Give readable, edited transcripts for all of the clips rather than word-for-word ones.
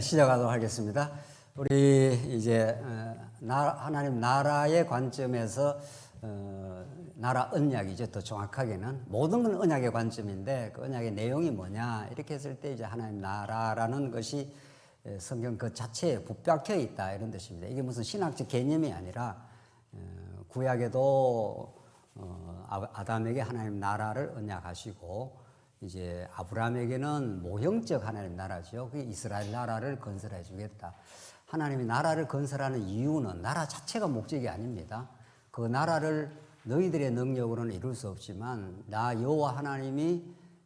시작하도록 하겠습니다. 우리 이제 하나님 나라의 관점에서 나라 언약이죠. 더 정확하게는 모든 건 언약의 관점인데 그 언약의 내용이 뭐냐 이렇게 했을 때 이제 하나님 나라라는 것이 성경 그 자체에 붙박혀 있다 이런 뜻입니다. 이게 무슨 신학적 개념이 아니라 구약에도 아담에게 하나님 나라를 언약하시고 이제 아브라함에게는 모형적 하나님 나라죠. 그게 이스라엘 나라를 건설해 주겠다. 하나님이 나라를 건설하는 이유는 나라 자체가 목적이 아닙니다. 그 나라를 너희들의 능력으로는 이룰 수 없지만 나 여호와 하나님이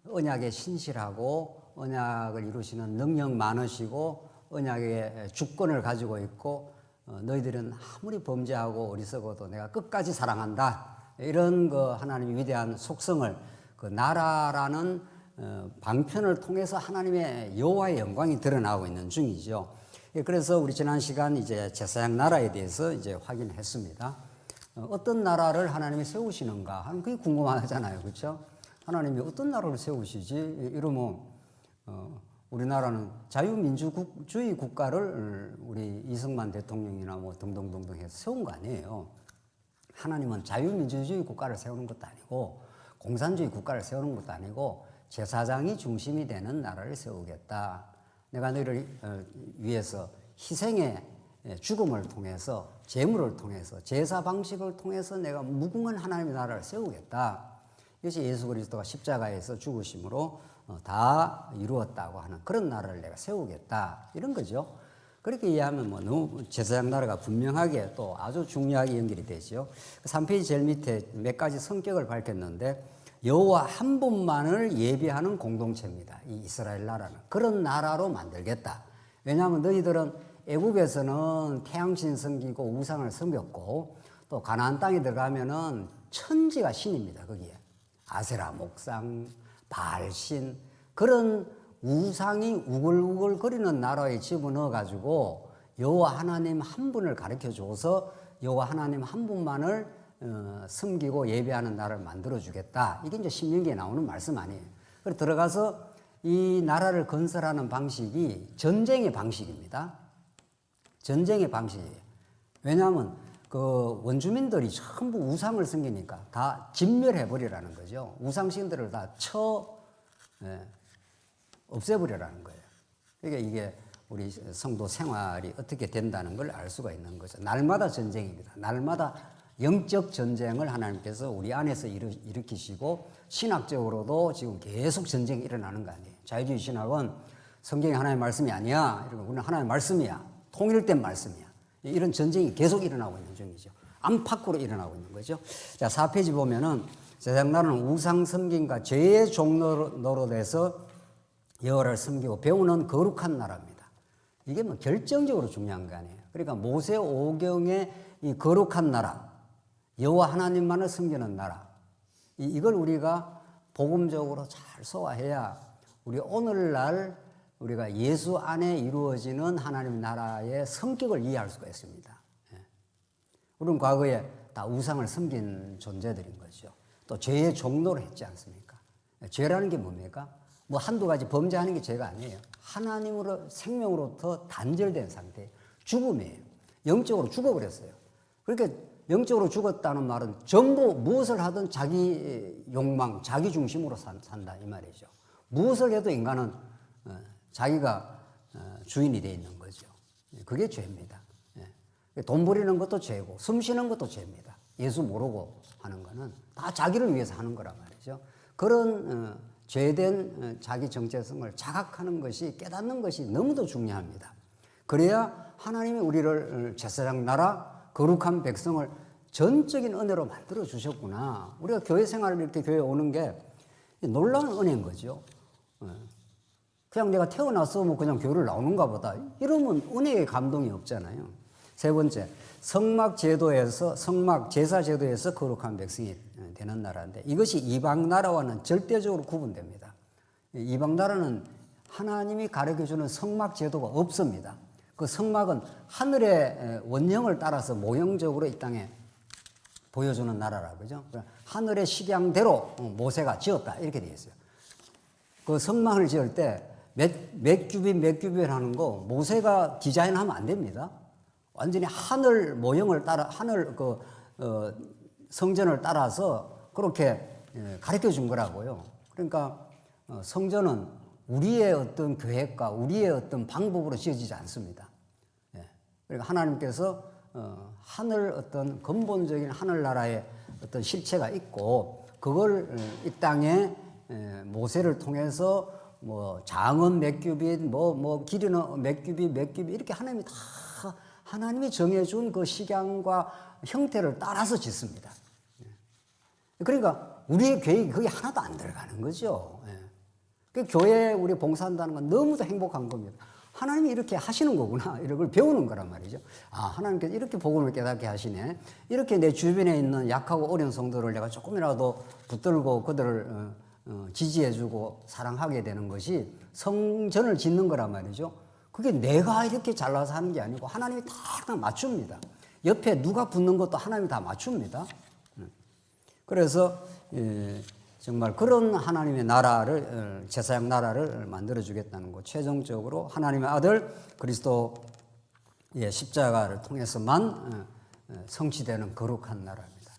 언약에 신실하고 언약을 이루시는 능력 많으시고 언약의 주권을 가지고 있고 너희들은 아무리 범죄하고 어리석어도 내가 끝까지 사랑한다. 이런 그 하나님의 위대한 속성을 그 나라라는 방편을 통해서 하나님의 여호와의 영광이 드러나고 있는 중이죠. 그래서 우리 지난 시간 이제 제사장 나라에 대해서 이제 확인했습니다. 어떤 나라를 하나님이 세우시는가 하는 그게 궁금하잖아요, 그렇죠? 하나님이 어떤 나라를 세우시지? 이러면 우리나라는 자유민주주의 국가를 우리 이승만 대통령이나 뭐 등등등등 해서 세운 거 아니에요. 하나님은 자유민주주의 국가를 세우는 것도 아니고 공산주의 국가를 세우는 것도 아니고 제사장이 중심이 되는 나라를 세우겠다. 내가 너희를 위해서 희생의 죽음을 통해서 제물을 통해서 제사 방식을 통해서 내가 무궁한 하나님의 나라를 세우겠다. 이것이 예수 그리스도가 십자가에서 죽으심으로 다 이루었다고 하는 그런 나라를 내가 세우겠다. 이런 거죠. 그렇게 이해하면 뭐 너무 제사장 나라가 분명하게 또 아주 중요하게 연결이 되죠. 3페이지 제일 밑에 몇 가지 성격을 밝혔는데 여호와 한 분만을 예비하는 공동체입니다. 이 이스라엘 나라는 그런 나라로 만들겠다. 왜냐하면 너희들은 애국에서는 태양신 섬기고 우상을 섬겼고 또 가나안 땅에 들어가면은 천지가 신입니다. 거기에 아세라 목상, 바알신 그런 우상이 우글우글 거리는 나라에 집어넣어 가지고 여호와 하나님 한 분을 가르쳐 줘서 여호와 하나님 한 분만을 섬기고 예배하는 나라를 만들어 주겠다. 이게 이제 신명기에 나오는 말씀 아니에요. 그래서 들어가서 이 나라를 건설하는 방식이 전쟁의 방식입니다. 전쟁의 방식이에요. 왜냐하면 그 원주민들이 전부 우상을 섬기니까 다 진멸해 버리라는 거죠. 우상신들을 다 없애버리라는 거예요. 그러니까 이게 우리 성도 생활이 어떻게 된다는 걸 알 수가 있는 거죠. 날마다 전쟁입니다. 날마다 영적 전쟁을 하나님께서 우리 안에서 일으키시고 신학적으로도 지금 계속 전쟁이 일어나는 거 아니에요. 자유주의 신학은 성경이 하나님의 말씀이 아니야. 이러면 우리는 하나님의 말씀이야. 통일된 말씀이야. 이런 전쟁이 계속 일어나고 있는 중이죠. 안팎으로 일어나고 있는 거죠. 자, 4페이지 보면은 제사장 나라는 우상 섬김과 죄의 종로로 돼서 여호와를 섬기고 배우는 거룩한 나라입니다. 이게 뭐 결정적으로 중요한 거 아니에요. 그러니까 모세 오경의 이 거룩한 나라, 여호와 하나님만을 섬기는 나라, 이걸 우리가 복음적으로 잘 소화해야 우리 오늘날 우리가 예수 안에 이루어지는 하나님 나라의 성격을 이해할 수가 있습니다. 우리는 과거에 다 우상을 섬긴 존재들인 거죠. 또 죄의 종로를 했지 않습니까? 죄라는 게 뭡니까? 뭐 한두 가지 범죄하는 게 죄가 아니에요. 하나님으로 생명으로부터 단절된 상태, 죽음이에요. 영적으로 죽어버렸어요. 그러니까 영적으로 죽었다는 말은 전부 무엇을 하든 자기 욕망, 자기 중심으로 산다 이 말이죠. 무엇을 해도 인간은 자기가 주인이 되어 있는 거죠. 그게 죄입니다. 돈 부리는 것도 죄고 숨 쉬는 것도 죄입니다. 예수 모르고 하는 거는 다 자기를 위해서 하는 거란 말이죠. 그런 죄된 자기 정체성을 자각하는 것이 깨닫는 것이 너무도 중요합니다. 그래야 하나님이 우리를 제사장 나라 거룩한 백성을 전적인 은혜로 만들어 주셨구나. 우리가 교회 생활을 이렇게 교회에 오는 게 놀라운 은혜인 거죠. 그냥 내가 태어나서 뭐 그냥 교회를 나오는가 보다. 이러면 은혜의 감동이 없잖아요. 세 번째, 성막 제사 제도에서 거룩한 백성이 되는 나라인데 이것이 이방 나라와는 절대적으로 구분됩니다. 이방 나라는 하나님이 가르쳐주는 성막 제도가 없습니다. 그 성막은 하늘의 원형을 따라서 모형적으로 이 땅에 보여주는 나라라 그죠? 하늘의 식양대로 모세가 지었다 이렇게 되어 있어요. 그 성막을 지을 때 몇 규빗 하는 거 모세가 디자인하면 안 됩니다. 완전히 하늘 모형을 따라 성전을 따라서 그렇게 가르쳐 준 거라고요. 그러니까 성전은 우리의 어떤 계획과 우리의 어떤 방법으로 지어지지 않습니다. 그러니까 하나님께서 하늘 어떤 근본적인 하늘나라의 어떤 실체가 있고 그걸 이 땅에 모세를 통해서 뭐 장은 몇 규빗, 뭐 길이는 몇 규빗 이렇게 하나님이 정해준 그 식양과 형태를 따라서 짓습니다. 그러니까 우리의 계획이 거기 하나도 안 들어가는 거죠. 그 교회에 우리 봉사한다는 건 너무도 행복한 겁니다. 하나님이 이렇게 하시는 거구나. 이걸 배우는 거란 말이죠. 아, 하나님께서 이렇게 복음을 깨닫게 하시네. 이렇게 내 주변에 있는 약하고 어려운 성도를 내가 조금이라도 붙들고 그들을 지지해주고 사랑하게 되는 것이 성전을 짓는 거란 말이죠. 그게 내가 이렇게 잘나서 하는 게 아니고 하나님이 다 맞춥니다. 옆에 누가 붙는 것도 하나님이 다 맞춥니다. 그래서 정말 그런 하나님의 나라를 제사장 나라를 만들어 주겠다는 것. 최종적으로 하나님의 아들 그리스도의 십자가를 통해서만 성취되는 거룩한 나라입니다.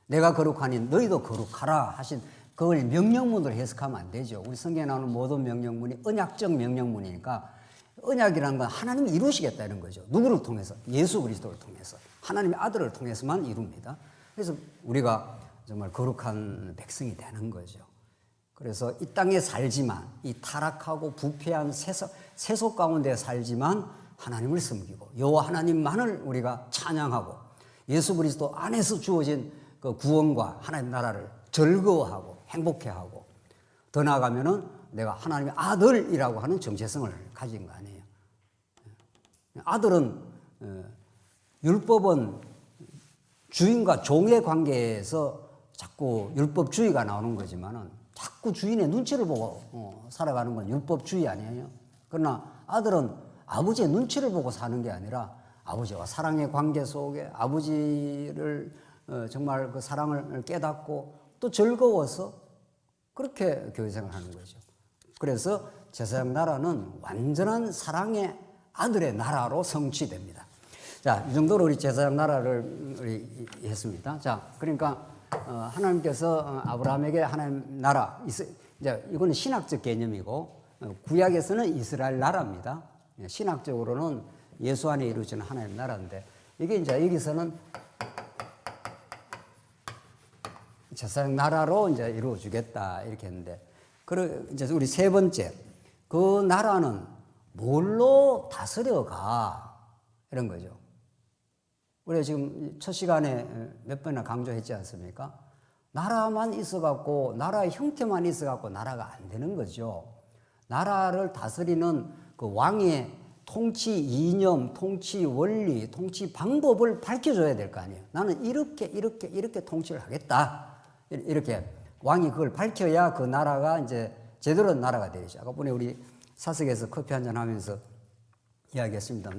내가 거룩하니 너희도 거룩하라 하신 그걸 명령문으로 해석하면 안 되죠. 우리 성경에 나오는 모든 명령문이 언약적 명령문이니까 언약이라는 건 하나님이 이루시겠다 이런 거죠. 누구를 통해서? 예수 그리스도를 통해서. 하나님의 아들을 통해서만 이룹니다. 그래서 우리가 정말 거룩한 백성이 되는 거죠. 그래서 이 땅에 살지만 이 타락하고 부패한 세속 가운데 살지만 하나님을 섬기고 여호와 하나님만을 우리가 찬양하고 예수 그리스도 안에서 주어진 그 구원과 하나님 나라를 즐거워하고 행복해하고 더 나아가면은 내가 하나님의 아들이라고 하는 정체성을 가진 거 아니에요. 아들은 율법은 주인과 종의 관계에서 자꾸 율법주의가 나오는 거지만은 자꾸 주인의 눈치를 보고 살아가는 건 율법주의 아니에요. 그러나 아들은 아버지의 눈치를 보고 사는 게 아니라 아버지와 사랑의 관계 속에 아버지를 정말 그 사랑을 깨닫고 또 즐거워서 그렇게 교회생활을 하는 거죠. 그래서 제사장 나라는 완전한 사랑의 아들의 나라로 성취됩니다. 자, 이 정도로 우리 제사장 나라를 우리 했습니다. 자, 그러니까 하나님께서 아브라함에게 하나님 나라, 이제 이거는 신학적 개념이고 구약에서는 이스라엘 나라입니다. 신학적으로는 예수 안에 이루어지는 하나님 나라인데 이게 이제 여기서는 제사장 나라로 이제 이루어지겠다 이렇게 했는데, 그리고 이제 우리 세 번째 그 나라는 뭘로 다스려가 이런 거죠. 우리가 지금 첫 시간에 몇 번이나 강조했지 않습니까? 나라만 있어갖고 나라의 형태만 있어갖고 나라가 안 되는 거죠. 나라를 다스리는 그 왕의 통치 이념, 통치 원리, 통치 방법을 밝혀줘야 될 거 아니에요. 나는 이렇게 통치를 하겠다. 이렇게 왕이 그걸 밝혀야 그 나라가 이제 제대로 된 나라가 되죠. 아까 보니 우리 사석에서 커피 한잔 하면서 이야기했습니다.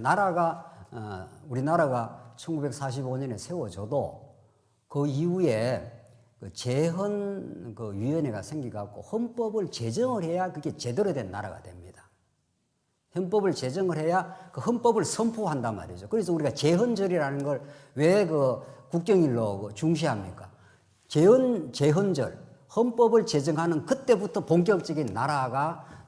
우리나라가 1945년에 세워져도 그 이후에 그 재헌 그 위원회가 생겨갖고 헌법을 제정을 해야 그게 제대로 된 나라가 됩니다. 헌법을 제정을 해야 그 헌법을 선포한단 말이죠. 그래서 우리가 재헌절이라는 걸 왜 그 국경일로 중시합니까? 재헌절, 헌법을 제정하는 그때부터 본격적인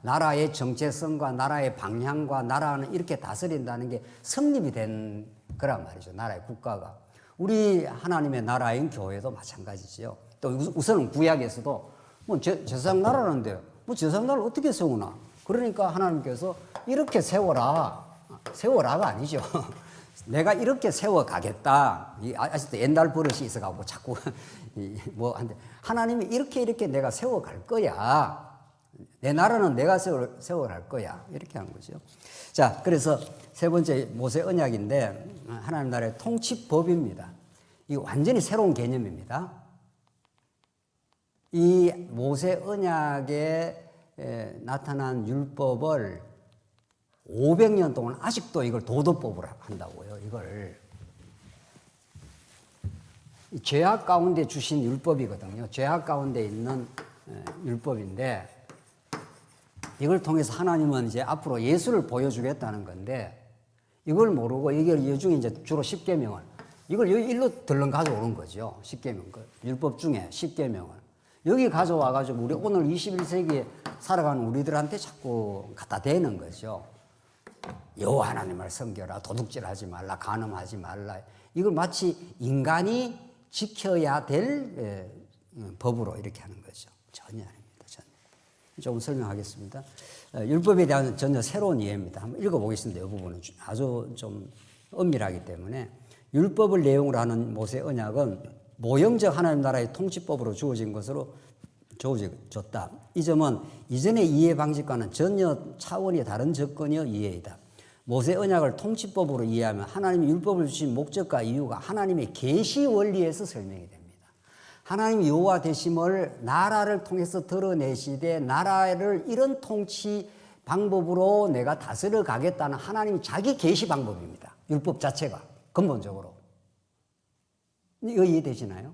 나라의 정체성과 나라의 방향과 나라는 이렇게 다스린다는 게 성립이 된 거란 말이죠. 나라의 국가가. 우리 하나님의 나라인 교회도 마찬가지지요. 또 우선은 구약에서도 뭐 제사장 나라는데요. 뭐 제사장 나라를 어떻게 세우나? 그러니까 하나님께서 이렇게 세워라가 아니죠. 내가 이렇게 세워가겠다. 아직도 옛날 버릇이 있어가지고 자꾸 한데 하나님이 이렇게 내가 세워갈 거야. 내 나라는 내가 세워갈 거야. 이렇게 한 거죠. 자, 그래서 세 번째 모세 언약인데 하나님 나라의 통치법입니다. 이 완전히 새로운 개념입니다. 이 모세 언약에 나타난 율법을 500년 동안 아직도 이걸 도덕법으로 한다고요. 이걸 죄악 가운데 주신 율법이거든요. 죄악 가운데 있는 율법인데 이걸 통해서 하나님은 이제 앞으로 예수를 보여주겠다는 건데 이걸 모르고 이게 이 중에 이제 주로 10계명을 이걸 여기 일로 들렁 가져오는 거죠. 10계명, 율법 중에 10계명을 여기 가져와가지고 우리 오늘 21세기에 살아가는 우리들한테 자꾸 갖다 대는 거죠. 여호와 하나님을 섬겨라, 도둑질하지 말라, 간음하지 말라. 이걸 마치 인간이 지켜야 될 법으로 이렇게 하는 거죠. 전혀 아닙니다. 전혀. 조금 설명하겠습니다. 율법에 대한 전혀 새로운 이해입니다. 한번 읽어보겠습니다. 이 부분은 아주 좀 엄밀하기 때문에 율법을 내용으로 하는 모세 언약은 모형적 하나님 나라의 통치법으로 주어진 것으로 주어졌다. 이 점은 이전의 이해 방식과는 전혀 차원이 다른 접근이요 이해이다. 모세 언약을 통치법으로 이해하면 하나님이 율법을 주신 목적과 이유가 하나님의 계시 원리에서 설명이 됩니다. 하나님 여호와 되심을 나라를 통해서 드러내시되 나라를 이런 통치 방법으로 내가 다스려 가겠다는 하나님이 자기 계시 방법입니다. 율법 자체가 근본적으로. 이거 이해되시나요?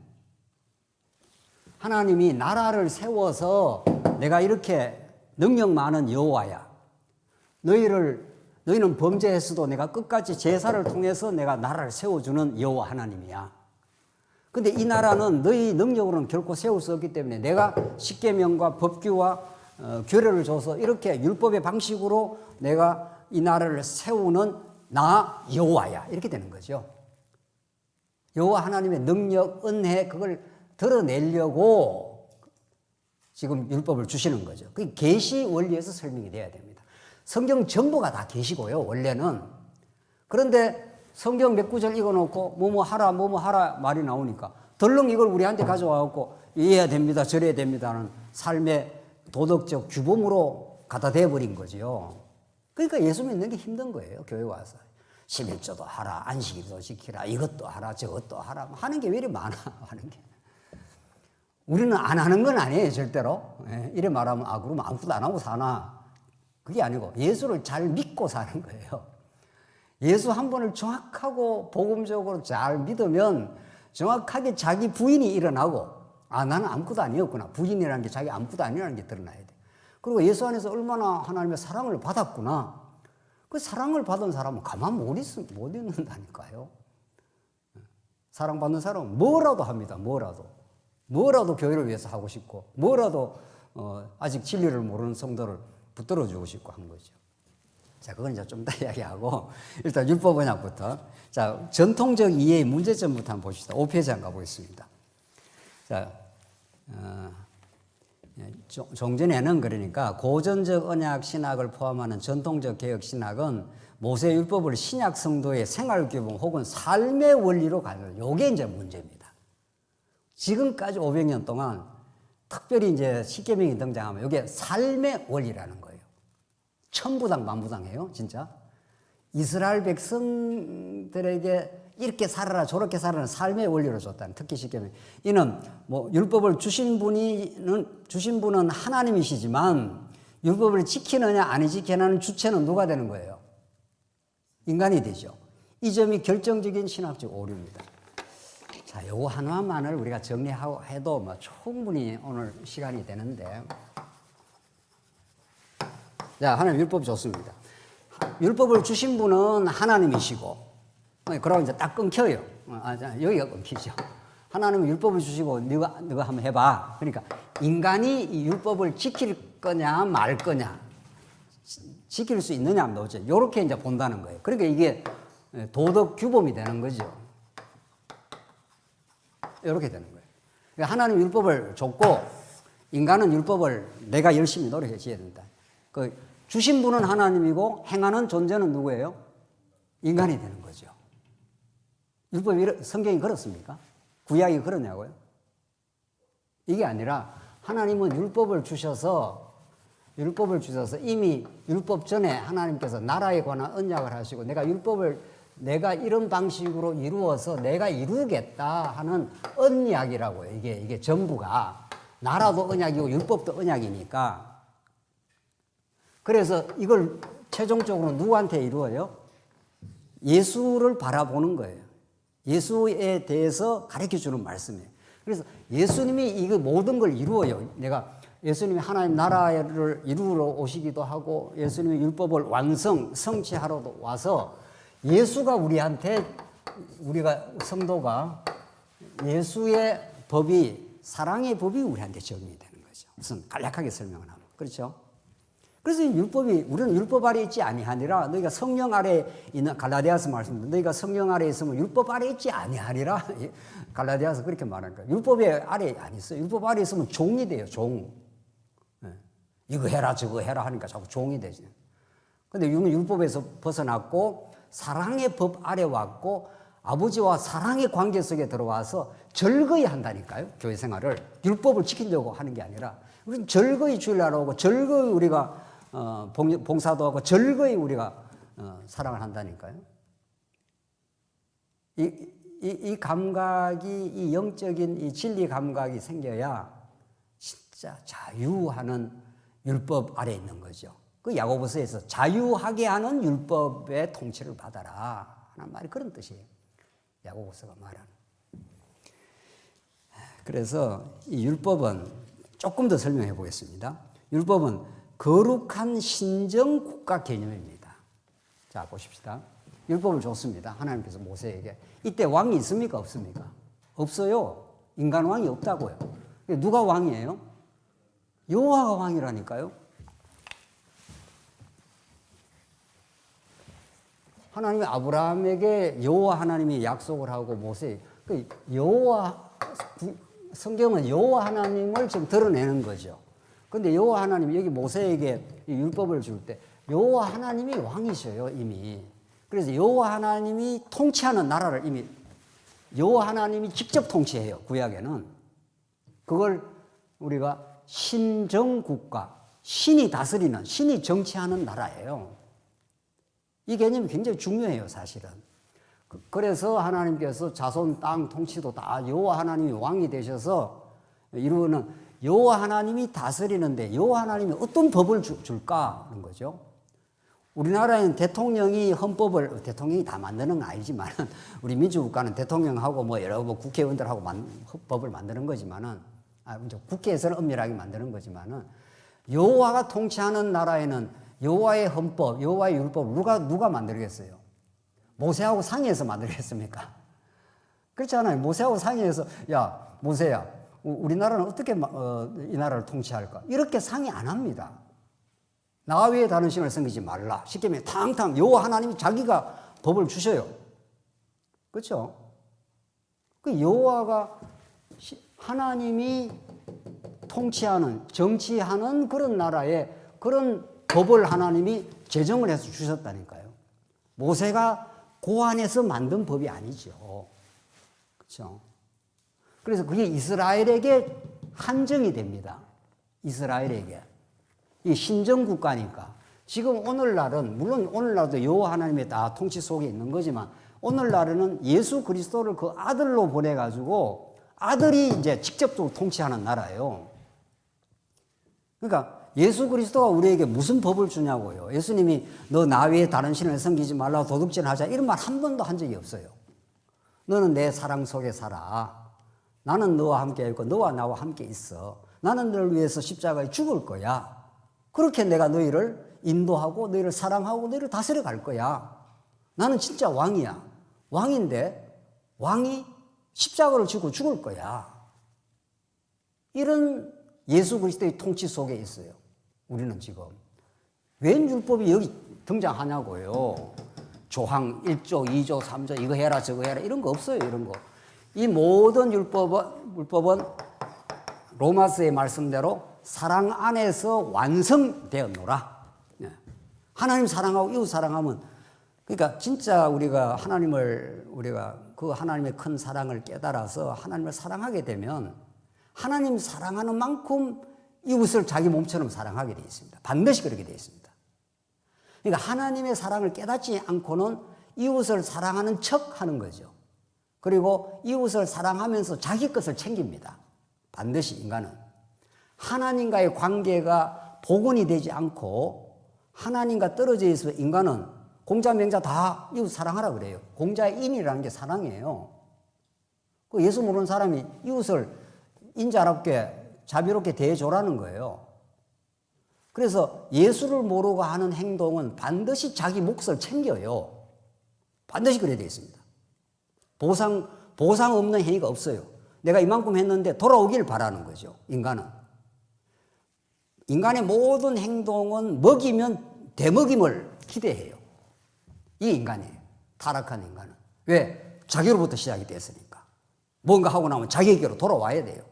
하나님이 나라를 세워서 내가 이렇게 능력 많은 여호와야. 너희는 범죄했어도 내가 끝까지 제사를 통해서 내가 나라를 세워주는 여호와 하나님이야. 근데 이 나라는 너희 능력으로는 결코 세울 수 없기 때문에 내가 십계명과 법규와 규례를 줘서 이렇게 율법의 방식으로 내가 이 나라를 세우는 나 여호와야. 이렇게 되는 거죠. 여호와 하나님의 능력, 은혜 그걸 드러내려고 지금 율법을 주시는 거죠. 그게 계시 원리에서 설명이 돼야 됩니다. 성경 전부가 다 계시고요. 원래는. 그런데 성경 몇 구절 읽어놓고 뭐뭐 하라 말이 나오니까 덜렁 이걸 우리한테 가져와갖고 이래야 됩니다. 저래야 됩니다는 삶의 도덕적 규범으로 갖다 대버린 거죠. 그러니까 예수 믿는 게 힘든 거예요. 교회 와서. 11조도 하라, 안식일도 지키라, 이것도 하라, 저것도 하라. 하는 게 왜 이리 많아, 하는 게. 우리는 안 하는 건 아니에요, 절대로. 이래 말하면, 그러면 아무것도 안 하고 사나. 그게 아니고, 예수를 잘 믿고 사는 거예요. 예수 한 번을 정확하고 복음적으로 잘 믿으면 정확하게 자기 부인이 일어나고, 나는 아무것도 아니었구나. 부인이라는 게 자기 아무것도 아니라는 게 드러나야 돼. 그리고 예수 안에서 얼마나 하나님의 사랑을 받았구나. 그 사랑을 받은 사람은 가만 못 있는다니까요. 사랑받는 사람은 뭐라도 합니다. 뭐라도 교회를 위해서 하고 싶고, 뭐라도 아직 진리를 모르는 성도를 붙들어 주고 싶고 한 거죠. 자, 그건 이제 좀 더 이야기하고, 일단 율법 언약부터. 자, 전통적 이해의 문제점부터 한번 봅시다. 5페이지 가보겠습니다. 자, 종전에는 그러니까 고전적 언약 신학을 포함하는 전통적 개혁 신학은 모세 율법을 신약 성도의 생활 규범 혹은 삶의 원리로 가는 요게 이제 문제입니다. 지금까지 500년 동안 특별히 이제 십계명이 등장하면 이게 삶의 원리라는 거예요. 천부당 만부당해요, 진짜. 이스라엘 백성들에게 이렇게 살아라 저렇게 살아라 삶의 원리로 줬다는 특히 십계명. 이는 뭐 율법을 주신 분은 하나님이시지만 율법을 지키느냐 안 지키느냐는 주체는 누가 되는 거예요? 인간이 되죠. 이 점이 결정적인 신학적 오류입니다. 자, 요거 하나만을 우리가 정리하고 해도 뭐 충분히 오늘 시간이 되는데. 자, 하나님 율법 좋습니다. 율법을 주신 분은 하나님이시고, 그러고 이제 딱 끊겨요. 여기가 끊기죠. 하나님은 율법을 주시고, 너가 한번 해봐. 그러니까, 인간이 이 율법을 지킬 거냐, 말 거냐, 지킬 수 있느냐, 없느냐, 이렇게 이제 본다는 거예요. 그러니까 이게 도덕 규범이 되는 거죠. 이렇게 되는 거예요. 그러니까 하나님 율법을 줬고, 인간은 율법을 내가 열심히 노력해 줘야 된다. 주신 분은 하나님이고, 행하는 존재는 누구예요? 인간이 되는 거죠. 율법이, 성경이 그렇습니까? 구약이 그러냐고요? 이게 아니라 하나님은 율법을 주셔서 이미 율법 전에 하나님께서 나라에 관한 언약을 하시고 내가 이런 방식으로 이루어서 내가 이루겠다 하는 언약이라고요. 이게 전부가. 나라도 언약이고 율법도 언약이니까. 그래서 이걸 최종적으로 누구한테 이루어요? 예수를 바라보는 거예요. 예수에 대해서 가르쳐 주는 말씀이에요. 그래서 예수님이 이거 모든 걸 이루어요. 내가 예수님이 하나님 나라를 이루러 오시기도 하고 예수님이 율법을 성취하러도 와서 예수가 우리한테 우리가 성도가 예수의 법이 사랑의 법이 우리한테 적용이 되는 거죠. 무슨 간략하게 설명을 하면 그렇죠. 그래서 율법이 우리는 율법 아래 있지 아니하니라 너희가 성령 아래 있는 갈라디아서 말씀입니다. 너희가 성령 아래 있으면 율법 아래 있지 아니하리라 갈라디아서 그렇게 말하니까 율법의 아래 안 있어요. 율법 아래 있으면 종이 돼요. 종. 이거 해라 저거 해라 하니까 자꾸 종이 되지. 근데 우리는 율법에서 벗어났고 사랑의 법 아래 왔고 아버지와 사랑의 관계 속에 들어와서 즐거이 한다니까요. 교회 생활을 율법을 지키려고 하는 게 아니라 우리는 즐거이 주일날 오고 즐거이 우리가 봉사도 하고 즐거이 우리가 사랑을 한다니까요. 이 감각이 이 영적인 이 진리 감각이 생겨야 진짜 자유하는 율법 아래 있는 거죠. 그 야고보서에서 자유하게 하는 율법의 통치를 받아라 하는 말이 그런 뜻이에요. 야고보서가 말하는. 그래서 이 율법은 조금 더 설명해 보겠습니다. 율법은 거룩한 신정 국가 개념입니다. 자, 보십시다. 율법을 줬습니다. 하나님께서 모세에게. 이때 왕이 있습니까? 없습니까? 없어요. 인간 왕이 없다고요. 누가 왕이에요? 여호와가 왕이라니까요. 하나님이 아브라함에게 여호와 하나님이 약속을 하고 모세 여호와 성경은 여호와 하나님을 지금 드러내는 거죠. 근데 여호와 하나님이 여기 모세에게 율법을 줄 때 여호와 하나님이 왕이셔요, 이미. 그래서 여호와 하나님이 통치하는 나라를 이미 여호와 하나님이 직접 통치해요, 구약에는. 그걸 우리가 신정국가, 신이 다스리는, 신이 정치하는 나라예요. 이 개념이 굉장히 중요해요, 사실은. 그래서 하나님께서 자손 땅 통치도 다 여호와 하나님이 왕이 되셔서 이루는 여호와 하나님이 다스리는데 여호와 하나님이 어떤 법을 줄까 하는 거죠. 우리나라에는 대통령이 대통령이 다 만드는 건 아니지만 우리 민주국가는 대통령하고 뭐 여러 국회의원들하고 법을 만드는 거지만은 국회에서는 엄밀하게 만드는 거지만은 여호와가 통치하는 나라에는 여호와의 헌법, 여호와의 율법 누가 만들겠어요? 모세하고 상의해서 만들겠습니까? 그렇지 않아요. 모세하고 상의해서 야 모세야 우리나라는 어떻게 이 나라를 통치할까? 이렇게 상의 안 합니다. 나 위에 다른 신을 섬기지 말라. 쉽게 말하면 탕탕 여호와 하나님이 자기가 법을 주셔요. 그렇죠? 그 여호와가 하나님이 통치하는 정치하는 그런 나라에 그런 법을 하나님이 제정을 해서 주셨다니까요. 모세가 고안해서 만든 법이 아니죠. 그렇죠? 그래서 그게 이스라엘에게 한정이 됩니다. 이스라엘에게. 이 신정국가니까. 지금 오늘날은 물론 오늘날도 여호와 하나님의 다 통치 속에 있는 거지만 오늘날에는 예수 그리스도를 그 아들로 보내가지고 아들이 이제 직접적으로 통치하는 나라예요. 그러니까 예수 그리스도가 우리에게 무슨 법을 주냐고요. 예수님이 너 나 외에 다른 신을 섬기지 말라 도둑질하자 이런 말 한 번도 한 적이 없어요. 너는 내 사랑 속에 살아. 나는 너와 함께 있고 너와 나와 함께 있어. 나는 너를 위해서 십자가에 죽을 거야. 그렇게 내가 너희를 인도하고 너희를 사랑하고 너희를 다스려 갈 거야. 나는 진짜 왕이야. 왕인데 왕이 십자가를 지고 죽을 거야. 이런 예수 그리스도의 통치 속에 있어요. 우리는 지금. 웬 율법이 여기 등장하냐고요. 조항 1조, 2조, 3조 이거 해라 저거 해라 이런 거 없어요. 이런 거. 이 모든 율법은 로마서의 말씀대로 사랑 안에서 완성되었노라. 하나님 사랑하고 이웃 사랑하면 그러니까 진짜 우리가 그 하나님의 큰 사랑을 깨달아서 하나님을 사랑하게 되면 하나님 사랑하는 만큼 이웃을 자기 몸처럼 사랑하게 되어 있습니다. 반드시 그렇게 되어 있습니다. 그러니까 하나님의 사랑을 깨닫지 않고는 이웃을 사랑하는 척 하는 거죠. 그리고 이웃을 사랑하면서 자기 것을 챙깁니다. 반드시 인간은. 하나님과의 관계가 복원이 되지 않고 하나님과 떨어져 있어 인간은 공자 명자 다 이웃 사랑하라 그래요. 공자의 인이라는 게 사랑이에요. 그 예수 모르는 사람이 이웃을 인자롭게 자비롭게 대해줘라는 거예요. 그래서 예수를 모르고 하는 행동은 반드시 자기 몫을 챙겨요. 반드시 그래야 되겠습니다. 보상 없는 행위가 없어요. 내가 이만큼 했는데 돌아오길 바라는 거죠. 인간은. 인간의 모든 행동은 먹이면 되먹임을 기대해요. 이게 인간이에요. 타락한 인간은. 왜? 자기로부터 시작이 됐으니까. 뭔가 하고 나면 자기에게로 돌아와야 돼요.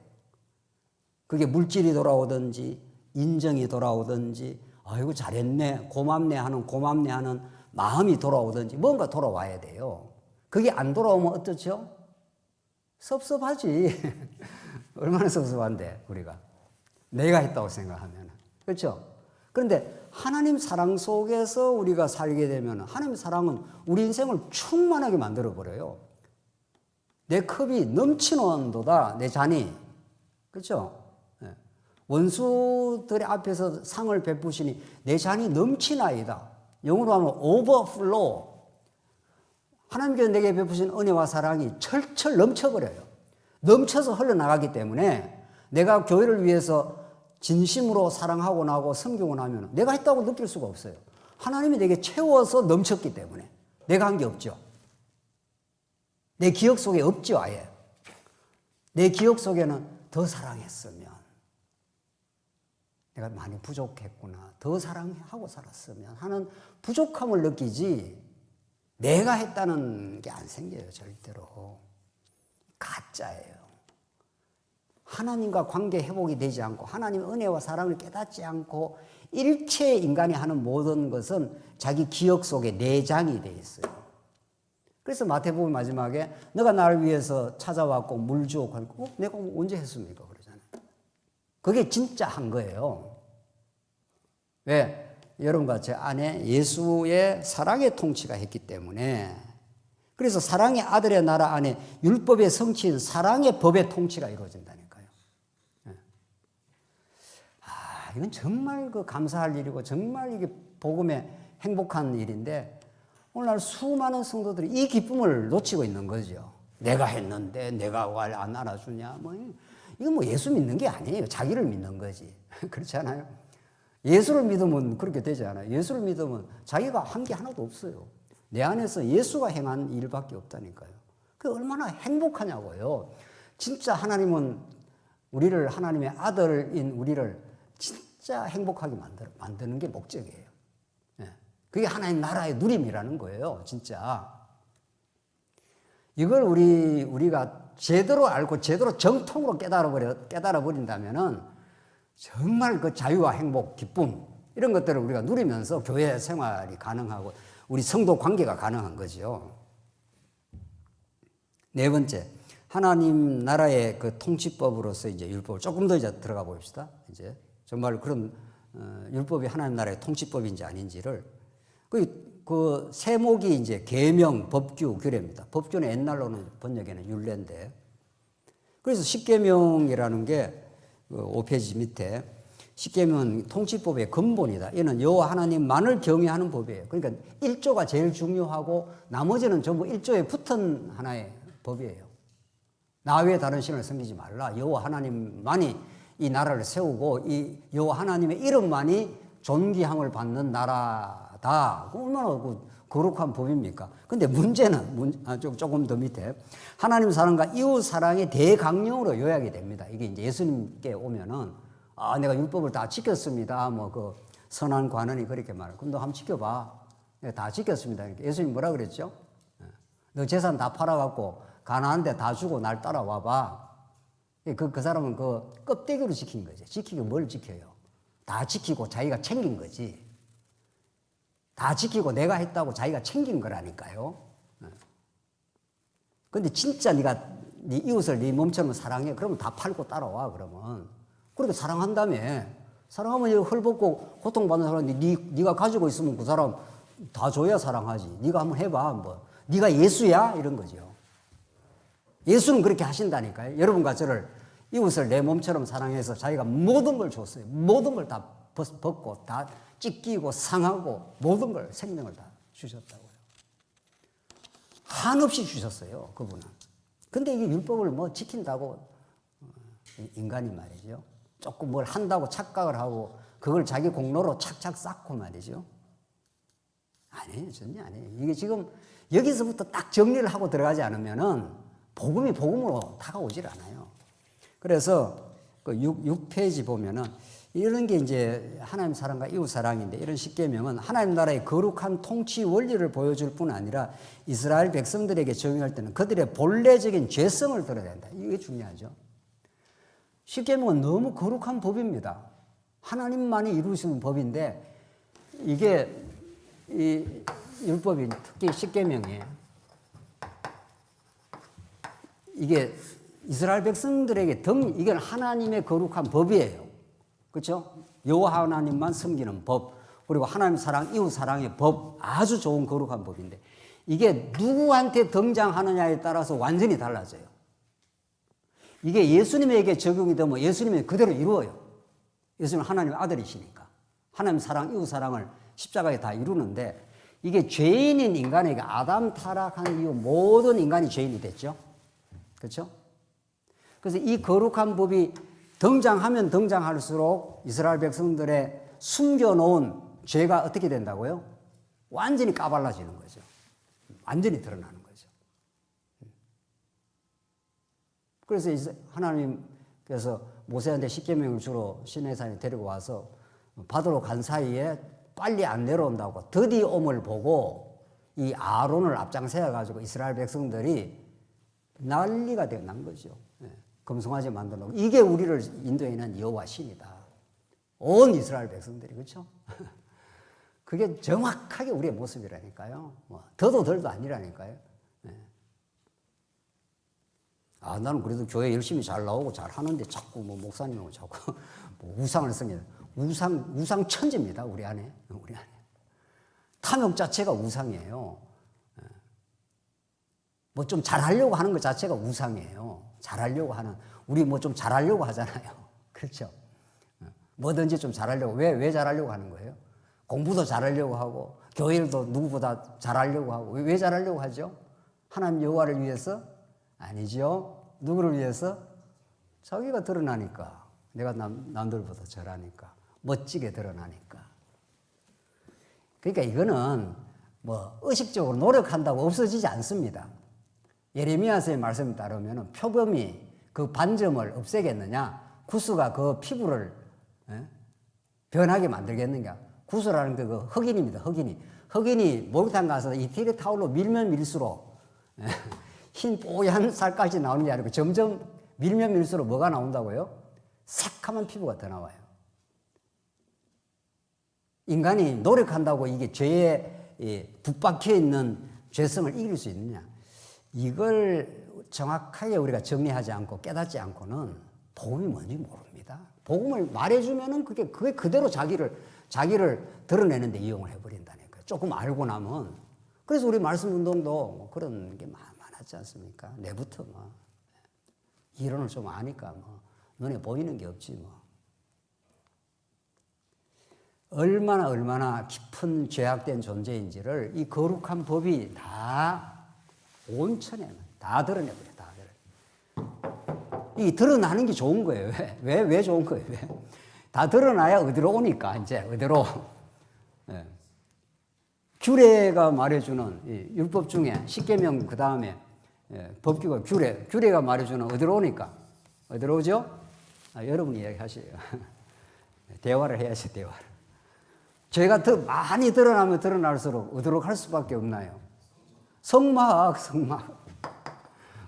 그게 물질이 돌아오든지 인정이 돌아오든지 아이고 잘했네 고맙네 하는 마음이 돌아오든지 뭔가 돌아와야 돼요. 그게 안 돌아오면 어떻죠? 섭섭하지. 얼마나 섭섭한데 우리가. 내가 했다고 생각하면. 그렇죠? 그런데 하나님 사랑 속에서 우리가 살게 되면 하나님 사랑은 우리 인생을 충만하게 만들어버려요. 내 컵이 넘치는도다 내 잔이. 그렇죠? 원수들의 앞에서 상을 베푸시니 내 잔이 넘치나이다. 영어로 하면 overflow. 하나님께서 내게 베푸신 은혜와 사랑이 철철 넘쳐버려요. 넘쳐서 흘러나가기 때문에 내가 교회를 위해서 진심으로 사랑하고 나고 섬기고 나면 내가 했다고 느낄 수가 없어요. 하나님이 내게 채워서 넘쳤기 때문에 내가 한 게 없죠. 내 기억 속에 없죠, 아예. 내 기억 속에는 더 사랑했으면, 내가 많이 부족했구나, 더 사랑하고 살았으면 하는 부족함을 느끼지 내가 했다는 게 안 생겨요, 절대로. 가짜예요. 하나님과 관계 회복이 되지 않고 하나님의 은혜와 사랑을 깨닫지 않고 일체 인간이 하는 모든 것은 자기 기억 속에 내장이 되어 있어요. 그래서 마태복음 마지막에 너가 나를 위해서 찾아왔고 물 주었고 하니까 내가 언제 했습니까? 그러잖아요. 그게 진짜 한 거예요. 왜? 여러분과 제 안에 예수의 사랑의 통치가 했기 때문에. 그래서 사랑의 아들의 나라 안에 율법의 성취인 사랑의 법의 통치가 이루어진다니까요. 이건 정말 감사할 일이고 정말 이게 복음의 행복한 일인데 오늘날 수많은 성도들이 이 기쁨을 놓치고 있는 거죠. 내가 했는데 내가 왜 안 알아주냐. 이건 예수 믿는 게 아니에요. 자기를 믿는 거지. 그렇지 않아요? 예수를 믿으면 그렇게 되지 않아요. 예수를 믿으면 자기가 한 게 하나도 없어요. 내 안에서 예수가 행한 일밖에 없다니까요. 그게 얼마나 행복하냐고요. 진짜 하나님은 우리를 하나님의 아들인 우리를 진짜 행복하게 만드는 게 목적이에요. 그게 하나님 나라의 누림이라는 거예요. 진짜. 이걸 우리가 제대로 알고 제대로 정통으로 깨달아 버린다면은 정말 그 자유와 행복, 기쁨 이런 것들을 우리가 누리면서 교회 생활이 가능하고 우리 성도 관계가 가능한 거죠. 네 번째, 하나님 나라의 그 통치법으로서 이제 율법을 조금 더 이제 들어가 봅시다. 이제 정말 그런 율법이 하나님 나라의 통치법인지 아닌지를 그 세목이 이제 계명, 법규, 규례입니다. 법규는 옛날로는 번역에는 율례인데 그래서 십계명이라는 게 5페이지 밑에 십계명은 통치법의 근본이다. 이는 여호와 하나님만을 경외하는 법이에요. 그러니까 1조가 제일 중요하고 나머지는 전부 1조에 붙은 하나의 법이에요. 나 외에 다른 신을 섬기지 말라. 여호와 하나님만이 이 나라를 세우고 이 여호와 하나님의 이름만이 존귀함을 받는 나라다. 얼마나 거룩한 법입니까? 근데 문제는 조금 더 밑에 하나님 사랑과 이웃 사랑의 대강령으로 요약이 됩니다. 이게 이제 예수님께 오면은 내가 율법을 다 지켰습니다. 그 선한 관원이 그렇게 말해요. 그럼 너 한번 지켜봐. 내가 다 지켰습니다. 예수님 뭐라 그랬죠? 너 재산 다 팔아갖고 가난한 데 다 주고 날 따라와봐. 그 사람은 그 껍데기로 지킨 거지. 지키기 뭘 지켜요? 다 지키고 자기가 챙긴 거지. 다 지키고 내가 했다고 자기가 챙긴 거라니까요. 근데 진짜 네가 네 이웃을 네 몸처럼 사랑해. 그러면 다 팔고 따라와. 그러면 그렇게 사랑한다며. 사랑하면 헐벗고 고통받는 사람인데 네가 가지고 있으면 그 사람 다 줘야 사랑하지. 네가 한번 해봐. 네가 예수야? 이런 거죠. 예수는 그렇게 하신다니까요. 여러분과 저를 이웃을 내 몸처럼 사랑해서 자기가 모든 걸 줬어요. 모든 걸 다 벗고 다 찢기고 상하고 모든 걸 생명을 다 주셨다고요. 한없이 주셨어요. 그분은. 근데 이게 율법을 지킨다고 인간이 말이죠. 조금 뭘 한다고 착각을 하고 그걸 자기 공로로 착착 쌓고 말이죠. 아니에요. 전혀 아니에요. 이게 지금 여기서부터 딱 정리를 하고 들어가지 않으면은 복음이 복음으로 다가오질 않아요. 그래서 그 6페이지 보면은 이런 게 이제 하나님 사랑과 이웃 사랑인데 이런 십계명은 하나님 나라의 거룩한 통치 원리를 보여줄 뿐 아니라 이스라엘 백성들에게 적용할 때는 그들의 본래적인 죄성을 드러낸다. 이게 중요하죠. 십계명은 너무 거룩한 법입니다. 하나님만이 이루시는 법인데 이게 이 율법이 특히 십계명이 이게 이스라엘 백성들에게 이건 하나님의 거룩한 법이에요. 그렇죠? 여호와 하나님만 섬기는 법, 그리고 하나님 사랑, 이웃 사랑의 법, 아주 좋은 거룩한 법인데 이게 누구한테 등장하느냐에 따라서 완전히 달라져요. 이게 예수님에게 적용이 되면 예수님이 그대로 이루어요. 예수님은 하나님의 아들이시니까 하나님 사랑, 이웃 사랑을 십자가에 다 이루는데 이게 죄인인 인간에게 아담 타락한 이후 모든 인간이 죄인이 됐죠. 그렇죠? 그래서 이 거룩한 법이 등장하면 등장할수록 이스라엘 백성들의 숨겨놓은 죄가 어떻게 된다고요? 완전히 까발라지는 거죠. 완전히 드러나는 거죠. 그래서 하나님께서 모세한테 십계명을 주러 시내산에 데리고 와서 받으러 간 사이에 빨리 안 내려온다고 드디 옴을 보고 이 아론을 앞장세워 가지고 이스라엘 백성들이 난리가 난 거죠. 금송아지 만들어. 이게 우리를 인도해낸 여호와 신이다. 온 이스라엘 백성들이 그렇죠? 그게 정확하게 우리의 모습이라니까요. 뭐 더도 덜도 아니라니까요. 아, 나는 그래도 교회 열심히 잘 나오고 잘 하는데 자꾸 뭐 목사님하고 자꾸 뭐 우상을 씁니다. 우상 천지입니다. 우리 안에. 탐욕 자체가 우상이에요. 뭐 좀 잘하려고 하는 것 자체가 우상이에요. 잘하려고 하는, 우리 뭐 좀 잘하려고 하잖아요. 그렇죠? 뭐든지 좀 잘하려고. 왜 잘하려고 하는 거예요? 공부도 잘하려고 하고, 교회도 누구보다 잘하려고 하고. 왜 잘하려고 하죠? 하나님 여호와를 위해서? 아니죠. 누구를 위해서? 자기가 드러나니까. 내가 남들보다 잘하니까. 멋지게 드러나니까. 그러니까 이거는 뭐 의식적으로 노력한다고 없어지지 않습니다. 예레미야서의 말씀에 따르면 표범이 그 반점을 없애겠느냐? 구스가 그 피부를 변하게 만들겠느냐? 구스라는 게 그 흑인입니다. 흑인이 목욕탕 가서 이태리 타올로 밀면 밀수록 흰 뽀얀 살까지 나오는 게 아니고 점점 밀면 밀수록 뭐가 나온다고요? 새카만 피부가 더 나와요. 인간이 노력한다고 이게 죄에 북박혀 있는 죄성을 이길 수 있느냐? 이걸 정확하게 우리가 정리하지 않고 깨닫지 않고는 복음이 뭔지 모릅니다. 복음을 말해주면은 그게 그대로 자기를 드러내는데 이용을 해버린다니까요. 조금 알고 나면. 그래서 우리 말씀 운동도 뭐 그런 게 많았지 않습니까? 내부터 뭐. 이론을 좀 아니까 뭐. 눈에 보이는 게 없지 뭐. 얼마나 깊은 죄악된 존재인지를 이 거룩한 법이 다 온천에 다 드러내버려. 이 드러나는 게 좋은 거예요. 왜 좋은 거예요? 왜? 다 드러나야 어디로 오니까 이제 어디로. 규례가 말해주는 율법 중에 십계명 그 다음에 법규가 규례가 말해주는 어디로 오니까 어디로 오죠? 여러분이 이야기하세요. 대화를 해야지 대화를. 죄가 더 많이 드러나면 드러날수록 어디로 갈 수밖에 없나요? 성막.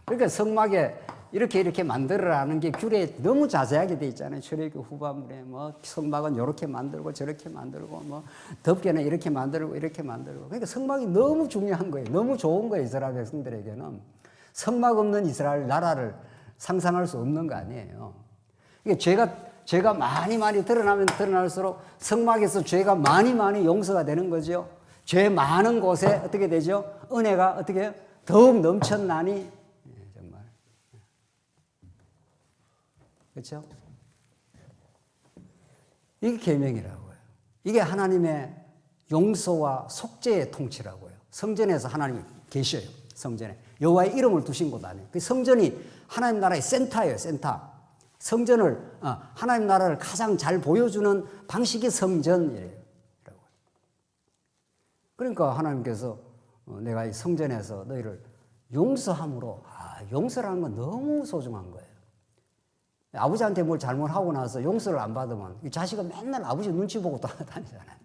그러니까 성막에 이렇게 만들어라는 게 규례에 너무 자세하게 돼 있잖아요. 출애굽 후반부에 뭐 성막은 이렇게 만들고 저렇게 만들고 뭐 덮개는 이렇게 만들고 이렇게 만들고. 그러니까 성막이 너무 중요한 거예요. 너무 좋은 거예요. 이스라엘 백성들에게는. 성막 없는 이스라엘 나라를 상상할 수 없는 거 아니에요. 그러니까 죄가 많이 드러나면 드러날수록 성막에서 죄가 많이 용서가 되는 거죠. 죄 많은 곳에 어떻게 되죠? 은혜가 어떻게 더욱 넘쳤나니. 정말. 그렇죠? 이게 계명이라고요. 이게 하나님의 용서와 속죄의 통치라고요. 성전에서 하나님이 계셔요. 성전에. 여호와의 이름을 두신 곳 아니에요. 그 성전이 하나님 나라의 센터예요. 센터. 성전을 하나님 나라를 가장 잘 보여주는 방식이 성전이에요. 그러니까 하나님께서 내가 이 성전에서 너희를 용서함으로 용서라는 건 너무 소중한 거예요. 아버지한테 뭘 잘못하고 나서 용서를 안 받으면 이 자식은 맨날 아버지 눈치 보고 다니잖아요.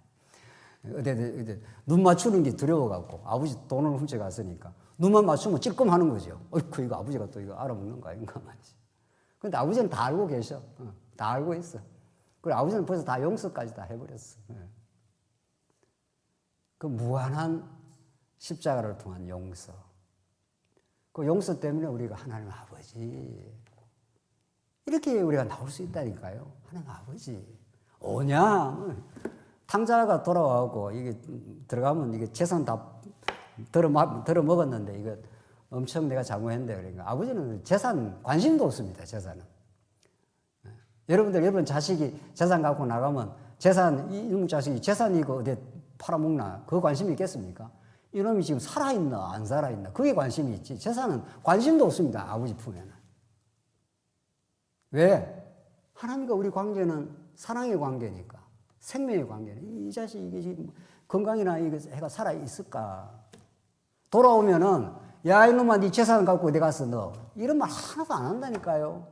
어디 눈 맞추는 게 두려워갖고 아버지 돈을 훔쳐갔으니까 눈만 맞추면 찔끔하는 거죠. 어이구 이거 아버지가 또 이거 알아먹는 거 아닌가 말이지. 근데 아버지는 다 알고 계셔. 다 알고 있어. 그리고 아버지는 벌써 다 용서까지 다 해버렸어. 그 무한한 십자가를 통한 용서. 그 용서 때문에 우리가 하나님 아버지 이렇게 우리가 나올 수 있다니까요. 하나님 아버지 오냐 탕자가 돌아와고 이게 들어가면 이게 재산 다 들어 먹었는데 이거 엄청 내가 잘못했는데 그러니까 아버지는 재산 관심도 없습니다. 재산은 여러분 자식이 재산 갖고 나가면 재산 이놈 자식이 재산 이거 어디 팔아먹나 그 관심이 있겠습니까? 이놈이 지금 살아있나 안 살아있나 그게 관심이 있지 재산은 관심도 없습니다. 아버지 품에는. 왜? 하나님과 우리 관계는 사랑의 관계니까 생명의 관계니까 이 자식이 이게 지금 건강이나 이게 해가 살아있을까 돌아오면은 야 이놈아 네 재산 갖고 어디 갔어 너 이런 말 하나도 안 한다니까요.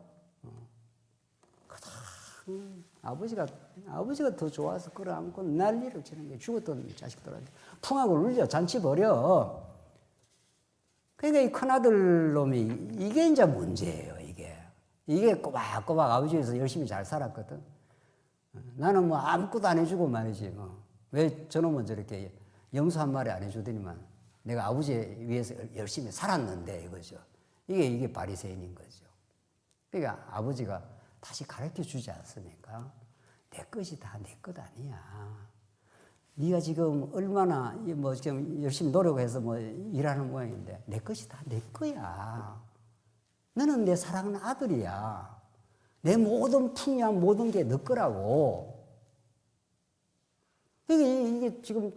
아버지가 더 좋아서 끌어안고 난리를 치는 게 죽었던 자식들한테 풍하고 울려 잔치 벌여. 그러니까 이 큰아들 놈이 이게 이제 문제예요. 이게 꼬박꼬박 아버지에서 열심히 잘 살았거든. 나는 뭐 아무것도 안 해주고 말이지 뭐. 왜 저놈은 저렇게 염소 한 마리 안 해주더니만 내가 아버지 위해서 열심히 살았는데 이거죠. 이게 바리새인인 거죠. 그러니까 아버지가 다시 가르쳐 주지 않습니까? 내 것이 다 내 것 아니야. 네가 지금 얼마나 뭐 지금 열심히 노력해서 뭐 일하는 모양인데 내 것이 다 내 거야. 너는 내 사랑하는 아들이야. 내 모든 풍요한 모든 게 너 거라고. 이게 지금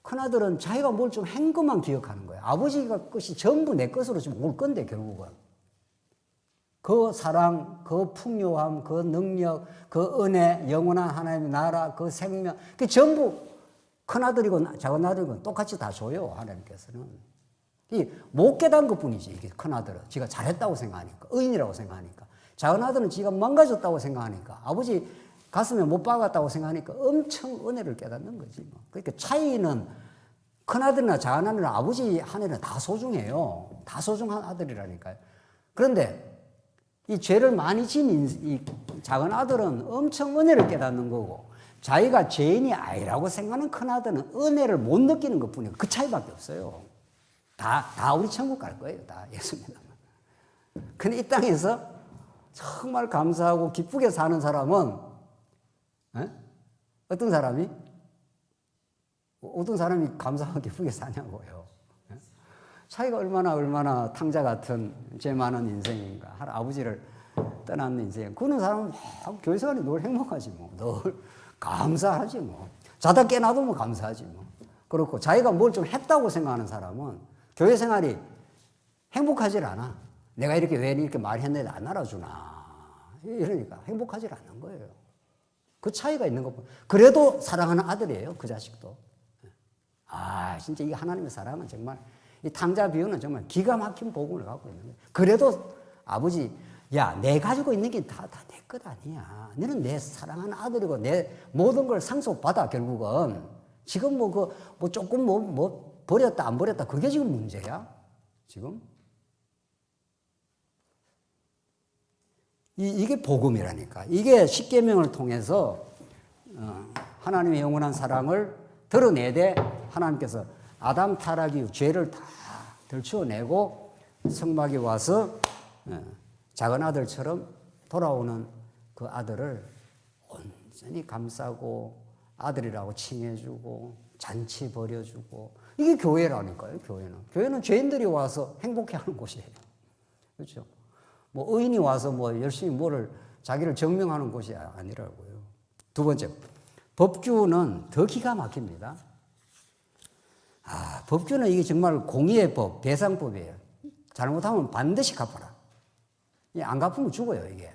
큰아들은 자기가 뭘 좀 한 것만 기억하는 거예요. 아버지가 것이 전부 내 것으로 지금 올 건데 결국은. 그 사랑, 그 풍요함, 그 능력, 그 은혜, 영원한 하나님의 나라, 그 생명, 그 전부 큰아들이고 작은아들이고 똑같이 다 줘요, 하나님께서는. 못 깨달은 것 뿐이지, 이게 큰아들은. 지가 잘했다고 생각하니까, 의인이라고 생각하니까. 작은아들은 지가 망가졌다고 생각하니까, 아버지 가슴에 못 박았다고 생각하니까 엄청 은혜를 깨닫는 거지. 뭐. 그러니까 차이는 큰아들이나 작은아들이나 아버지 하늘은 다 소중해요. 다 소중한 아들이라니까요. 그런데 이 죄를 많이 지은 이 작은 아들은 엄청 은혜를 깨닫는 거고 자기가 죄인이 아니라고 생각하는 큰 아들은 은혜를 못 느끼는 것 뿐이고 그 차이밖에 없어요. 다 우리 천국 갈 거예요. 다 예수 믿으면. 근데 이 땅에서 정말 감사하고 기쁘게 사는 사람은 어떤 사람이 감사하고 기쁘게 사냐고요. 자기가 얼마나 탕자 같은 죄 많은 인생인가. 아버지를 떠난 인생. 그런 사람은 교회 생활이 늘 행복하지 뭐. 늘 감사하지 뭐. 자다 깨나도 뭐 감사하지 뭐. 그렇고 자기가 뭘 좀 했다고 생각하는 사람은 교회 생활이 행복하질 않아. 내가 이렇게 왜 이렇게 말했는데 안 알아주나. 이러니까 행복하질 않는 거예요. 그 차이가 있는 것. 그래도 사랑하는 아들이에요. 그 자식도. 진짜 이 하나님의 사랑은 정말 이 탕자 비유는 정말 기가 막힌 복음을 갖고 있는 거예요. 그래도 아버지, 야, 내 가지고 있는 게 다 내 것 아니야. 너는 내 사랑하는 아들이고 내 모든 걸 상속받아, 결국은. 지금 조금 버렸다, 안 버렸다. 그게 지금 문제야. 지금. 이게 복음이라니까. 이게 십계명을 통해서 하나님의 영원한 사랑을 드러내되 하나님께서 아담 타락 이후 죄를 다 덜치워내고 성막에 와서 작은 아들처럼 돌아오는 그 아들을 온전히 감싸고 아들이라고 칭해주고 잔치 벌여주고 이게 교회라니까요. 교회는 죄인들이 와서 행복해하는 곳이에요. 그렇죠? 뭐 의인이 와서 뭐 열심히 자기를 증명하는 곳이 아니라고요. 두 번째, 법규는 더 기가 막힙니다. 법규는 이게 정말 공의의 법, 배상법이에요. 잘못하면 반드시 갚아라. 안 갚으면 죽어요, 이게.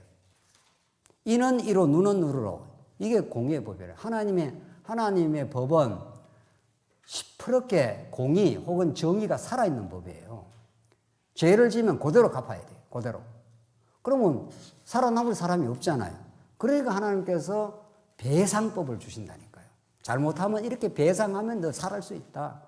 이는 이로 누는 누로. 이게 공의의 법이에요. 하나님의 법은 시퍼렇게 공의 혹은 정의가 살아있는 법이에요. 죄를 지면 그대로 갚아야 돼요. 그대로. 그러면 살아남을 사람이 없잖아요. 그러니까 하나님께서 배상법을 주신다니까요. 잘못하면 이렇게 배상하면 너 살할 수 있다.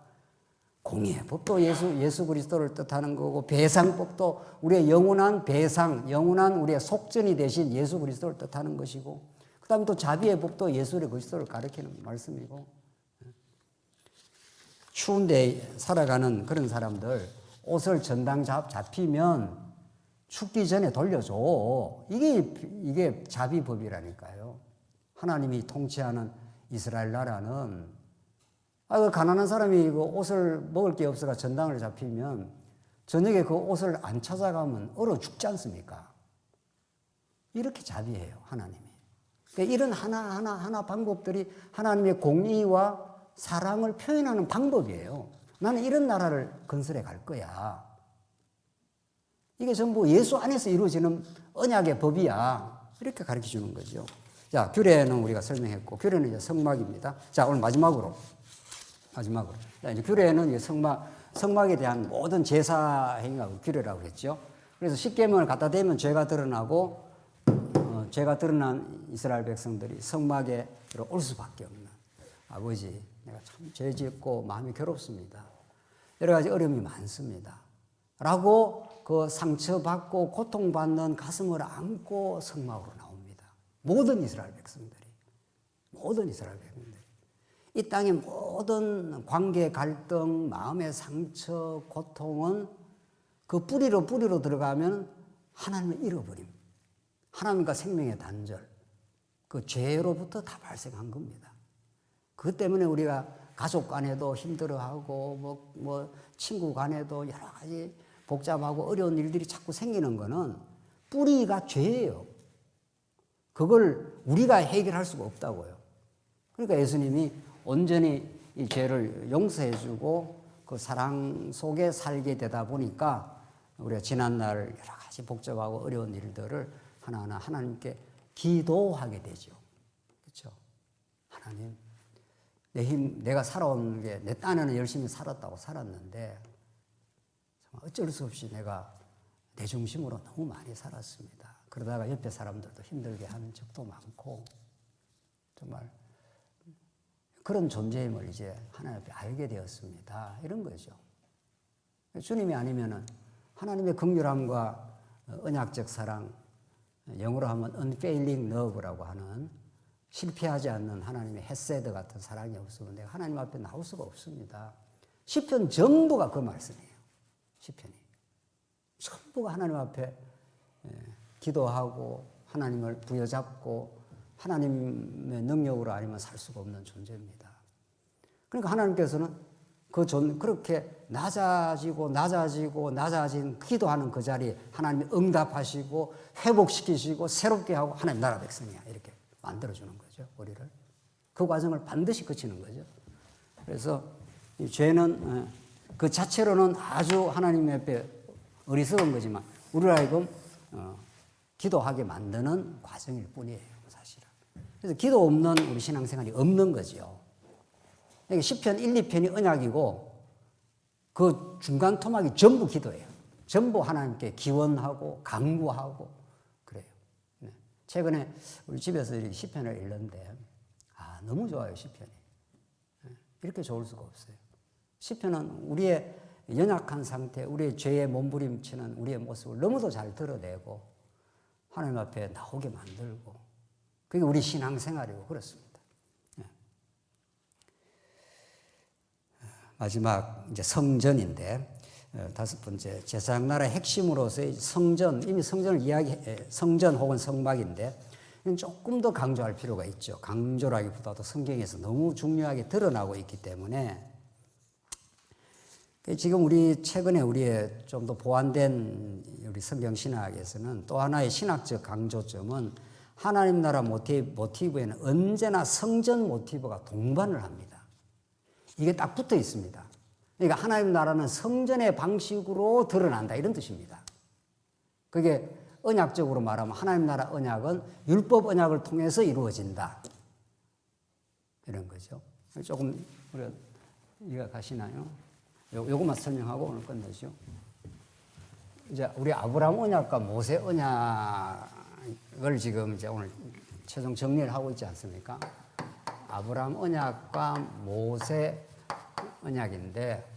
공의의 법도 예수 그리스도를 뜻하는 거고, 배상법도 우리의 영원한 배상, 영원한 우리의 속전이 되신 예수 그리스도를 뜻하는 것이고, 그 다음에 또 자비의 법도 예수 그리스도를 가리키는 말씀이고, 추운데 살아가는 그런 사람들, 옷을 전당 잡히면 춥기 전에 돌려줘. 이게 자비법이라니까요. 하나님이 통치하는 이스라엘 나라는 그 가난한 사람이 그 옷을 먹을 게 없어가 전당을 잡히면 저녁에 그 옷을 안 찾아가면 얼어 죽지 않습니까? 이렇게 자비해요, 하나님이. 그러니까 이런 하나하나 방법들이 하나님의 공의와 사랑을 표현하는 방법이에요. 나는 이런 나라를 건설해 갈 거야. 이게 전부 예수 안에서 이루어지는 언약의 법이야. 이렇게 가르쳐 주는 거죠. 자, 규례는 우리가 설명했고, 규례는 이제 성막입니다. 자, 오늘 마지막으로. 자, 이제 규례는 이제 성막에 대한 모든 제사 행위가 규례라고 그랬죠. 그래서 십계명을 갖다 대면 죄가 드러나고, 죄가 드러난 이스라엘 백성들이 성막에 올 수밖에 없는. 아버지, 내가 참 죄 짓고 마음이 괴롭습니다. 여러 가지 어려움이 많습니다. 라고 그 상처받고 고통받는 가슴을 안고 성막으로 나옵니다. 모든 이스라엘 백성들이. 이 땅의 모든 관계 갈등, 마음의 상처, 고통은 그 뿌리로 들어가면 하나님을 잃어버립니다. 하나님과 생명의 단절, 그 죄로부터 다 발생한 겁니다. 그것 때문에 우리가 가족 간에도 힘들어하고 뭐 친구 간에도 여러 가지 복잡하고 어려운 일들이 자꾸 생기는 거는 뿌리가 죄예요. 그걸 우리가 해결할 수가 없다고요. 그러니까 예수님이 온전히 이 죄를 용서해 주고 그 사랑 속에 살게 되다 보니까 우리가 지난날 여러 가지 복잡하고 어려운 일들을 하나하나 하나님께 기도하게 되죠. 그렇죠? 하나님, 내가 살아온 게 내 딴에는 열심히 살았는데 어쩔 수 없이 내가 내 중심으로 너무 많이 살았습니다. 그러다가 옆에 사람들도 힘들게 한 적도 많고 정말 그런 존재임을 이제 하나님 앞에 알게 되었습니다. 이런 거죠. 주님이 아니면은 하나님의 긍휼함과 언약적 사랑, 영어로 하면 unfailing love라고 하는 실패하지 않는 하나님의 헤세드 같은 사랑이 없으면 내가 하나님 앞에 나올 수가 없습니다. 시편 전부가 그 말씀이에요. 시편이. 전부가 하나님 앞에 기도하고 하나님을 부여잡고 하나님의 능력으로 아니면 살 수가 없는 존재입니다. 그러니까 하나님께서는 그렇게 낮아진 기도하는 그 자리에 하나님이 응답하시고 회복시키시고 새롭게 하고 하나님 나라 백성이야. 이렇게 만들어주는 거죠. 우리를. 그 과정을 반드시 거치는 거죠. 그래서 이 죄는 그 자체로는 아주 하나님 앞에 어리석은 거지만 우리를 하여금 기도하게 만드는 과정일 뿐이에요. 사실은. 그래서 기도 없는 우리 신앙생활이 없는 거죠. 그러니까 시편 1, 2편이 언약이고 그 중간 토막이 전부 기도예요. 전부 하나님께 기원하고 간구하고 그래요. 최근에 우리 집에서 이렇게 시편을 읽는데 너무 좋아요. 시편이. 이렇게 좋을 수가 없어요. 시편은 우리의 연약한 상태, 우리의 죄에 몸부림치는 우리의 모습을 너무도 잘 드러내고 하나님 앞에 나오게 만들고 그게 우리 신앙생활이고 그렇습니다. 마지막 이제 성전인데 다섯 번째 제사장 나라의 핵심으로서의 성전, 이미 성전 혹은 성막인데 조금 더 강조할 필요가 있죠. 강조라기보다도 성경에서 너무 중요하게 드러나고 있기 때문에 지금 최근에 우리의 좀 더 보완된 우리 성경 신학에서는 또 하나의 신학적 강조점은 하나님 나라 모티브에는 언제나 성전 모티브가 동반을 합니다. 이게 딱 붙어 있습니다. 그러니까 하나님 나라는 성전의 방식으로 드러난다 이런 뜻입니다. 그게 언약적으로 말하면 하나님 나라 언약은 율법 언약을 통해서 이루어진다. 이런 거죠. 조금 우리가 이해가 가시나요? 요것만 설명하고 오늘 끝내죠. 이제 우리 아브라함 언약과 모세 언약을 지금 이제 오늘 최종 정리를 하고 있지 않습니까? 아브라함 언약과 모세 언약인데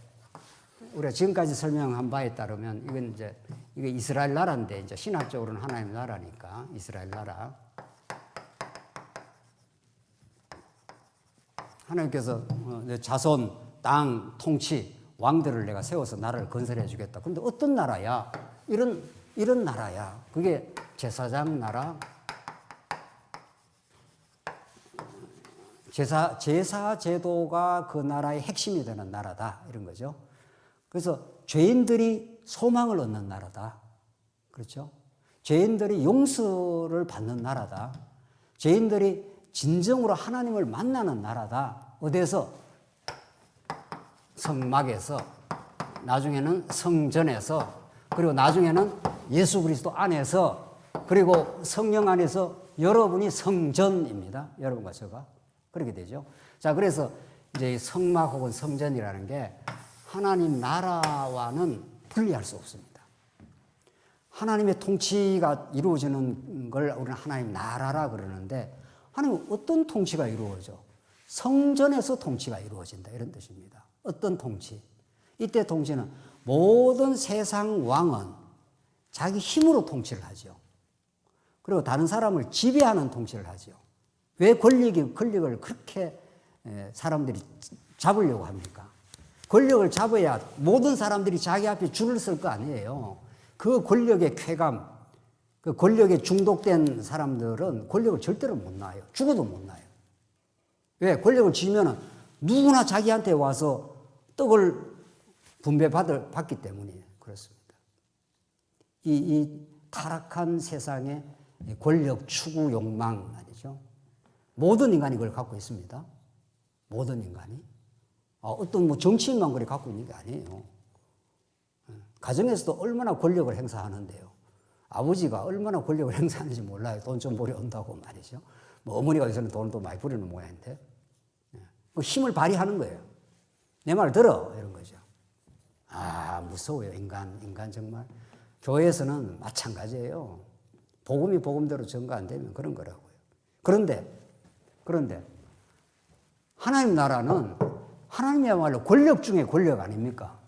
우리가 지금까지 설명한 바에 따르면 이건 이제 이게 이스라엘 나라인데 이제 신학적으로는 하나님 나라니까 이스라엘 나라. 하나님께서 자손, 땅, 통치, 왕들을 내가 세워서 나라를 건설해 주겠다. 그런데 어떤 나라야? 이런 나라야. 그게 제사장 나라, 제사 제도가 그 나라의 핵심이 되는 나라다. 이런 거죠. 그래서 죄인들이 소망을 얻는 나라다. 그렇죠? 죄인들이 용서를 받는 나라다. 죄인들이 진정으로 하나님을 만나는 나라다. 어디에서? 성막에서, 나중에는 성전에서, 그리고 나중에는 예수 그리스도 안에서, 그리고 성령 안에서 여러분이 성전입니다. 여러분과 저가. 그렇게 되죠. 자, 그래서 이제 성막 혹은 성전이라는 게 하나님 나라와는 분리할 수 없습니다. 하나님의 통치가 이루어지는 걸 우리는 하나님 나라라 그러는데 하나님은 어떤 통치가 이루어져? 성전에서 통치가 이루어진다. 이런 뜻입니다. 어떤 통치? 이때 통치는 모든 세상 왕은 자기 힘으로 통치를 하죠. 그리고 다른 사람을 지배하는 통치를 하죠. 왜 권력을 그렇게 사람들이 잡으려고 합니까? 권력을 잡아야 모든 사람들이 자기 앞에 줄을 쓸 거 아니에요. 그 권력의 쾌감, 그 권력에 중독된 사람들은 권력을 절대로 못 놔요. 죽어도 못 놔요. 왜? 권력을 쥐면은 누구나 자기한테 와서 떡을 분배받기 때문에 그렇습니다. 이 타락한 세상의 권력 추구 욕망 아니죠. 모든 인간이 그걸 갖고 있습니다. 모든 인간이. 어떤 뭐 정치인만 그래 갖고 있는 게 아니에요. 가정에서도 얼마나 권력을 행사하는데요. 아버지가 얼마나 권력을 행사하는지 몰라요. 돈 좀 벌여 온다고 말이죠. 뭐 어머니가 요새는 돈을 또 많이 부리는 모양인데. 그 힘을 발휘하는 거예요. 내 말 들어. 이런 거죠. 무서워요. 인간 정말. 교회에서는 마찬가지예요. 복음이 복음대로 전가 안 되면 그런 거라고요. 그런데 하나님 나라는 하나님이야말로 권력 중에 권력 아닙니까?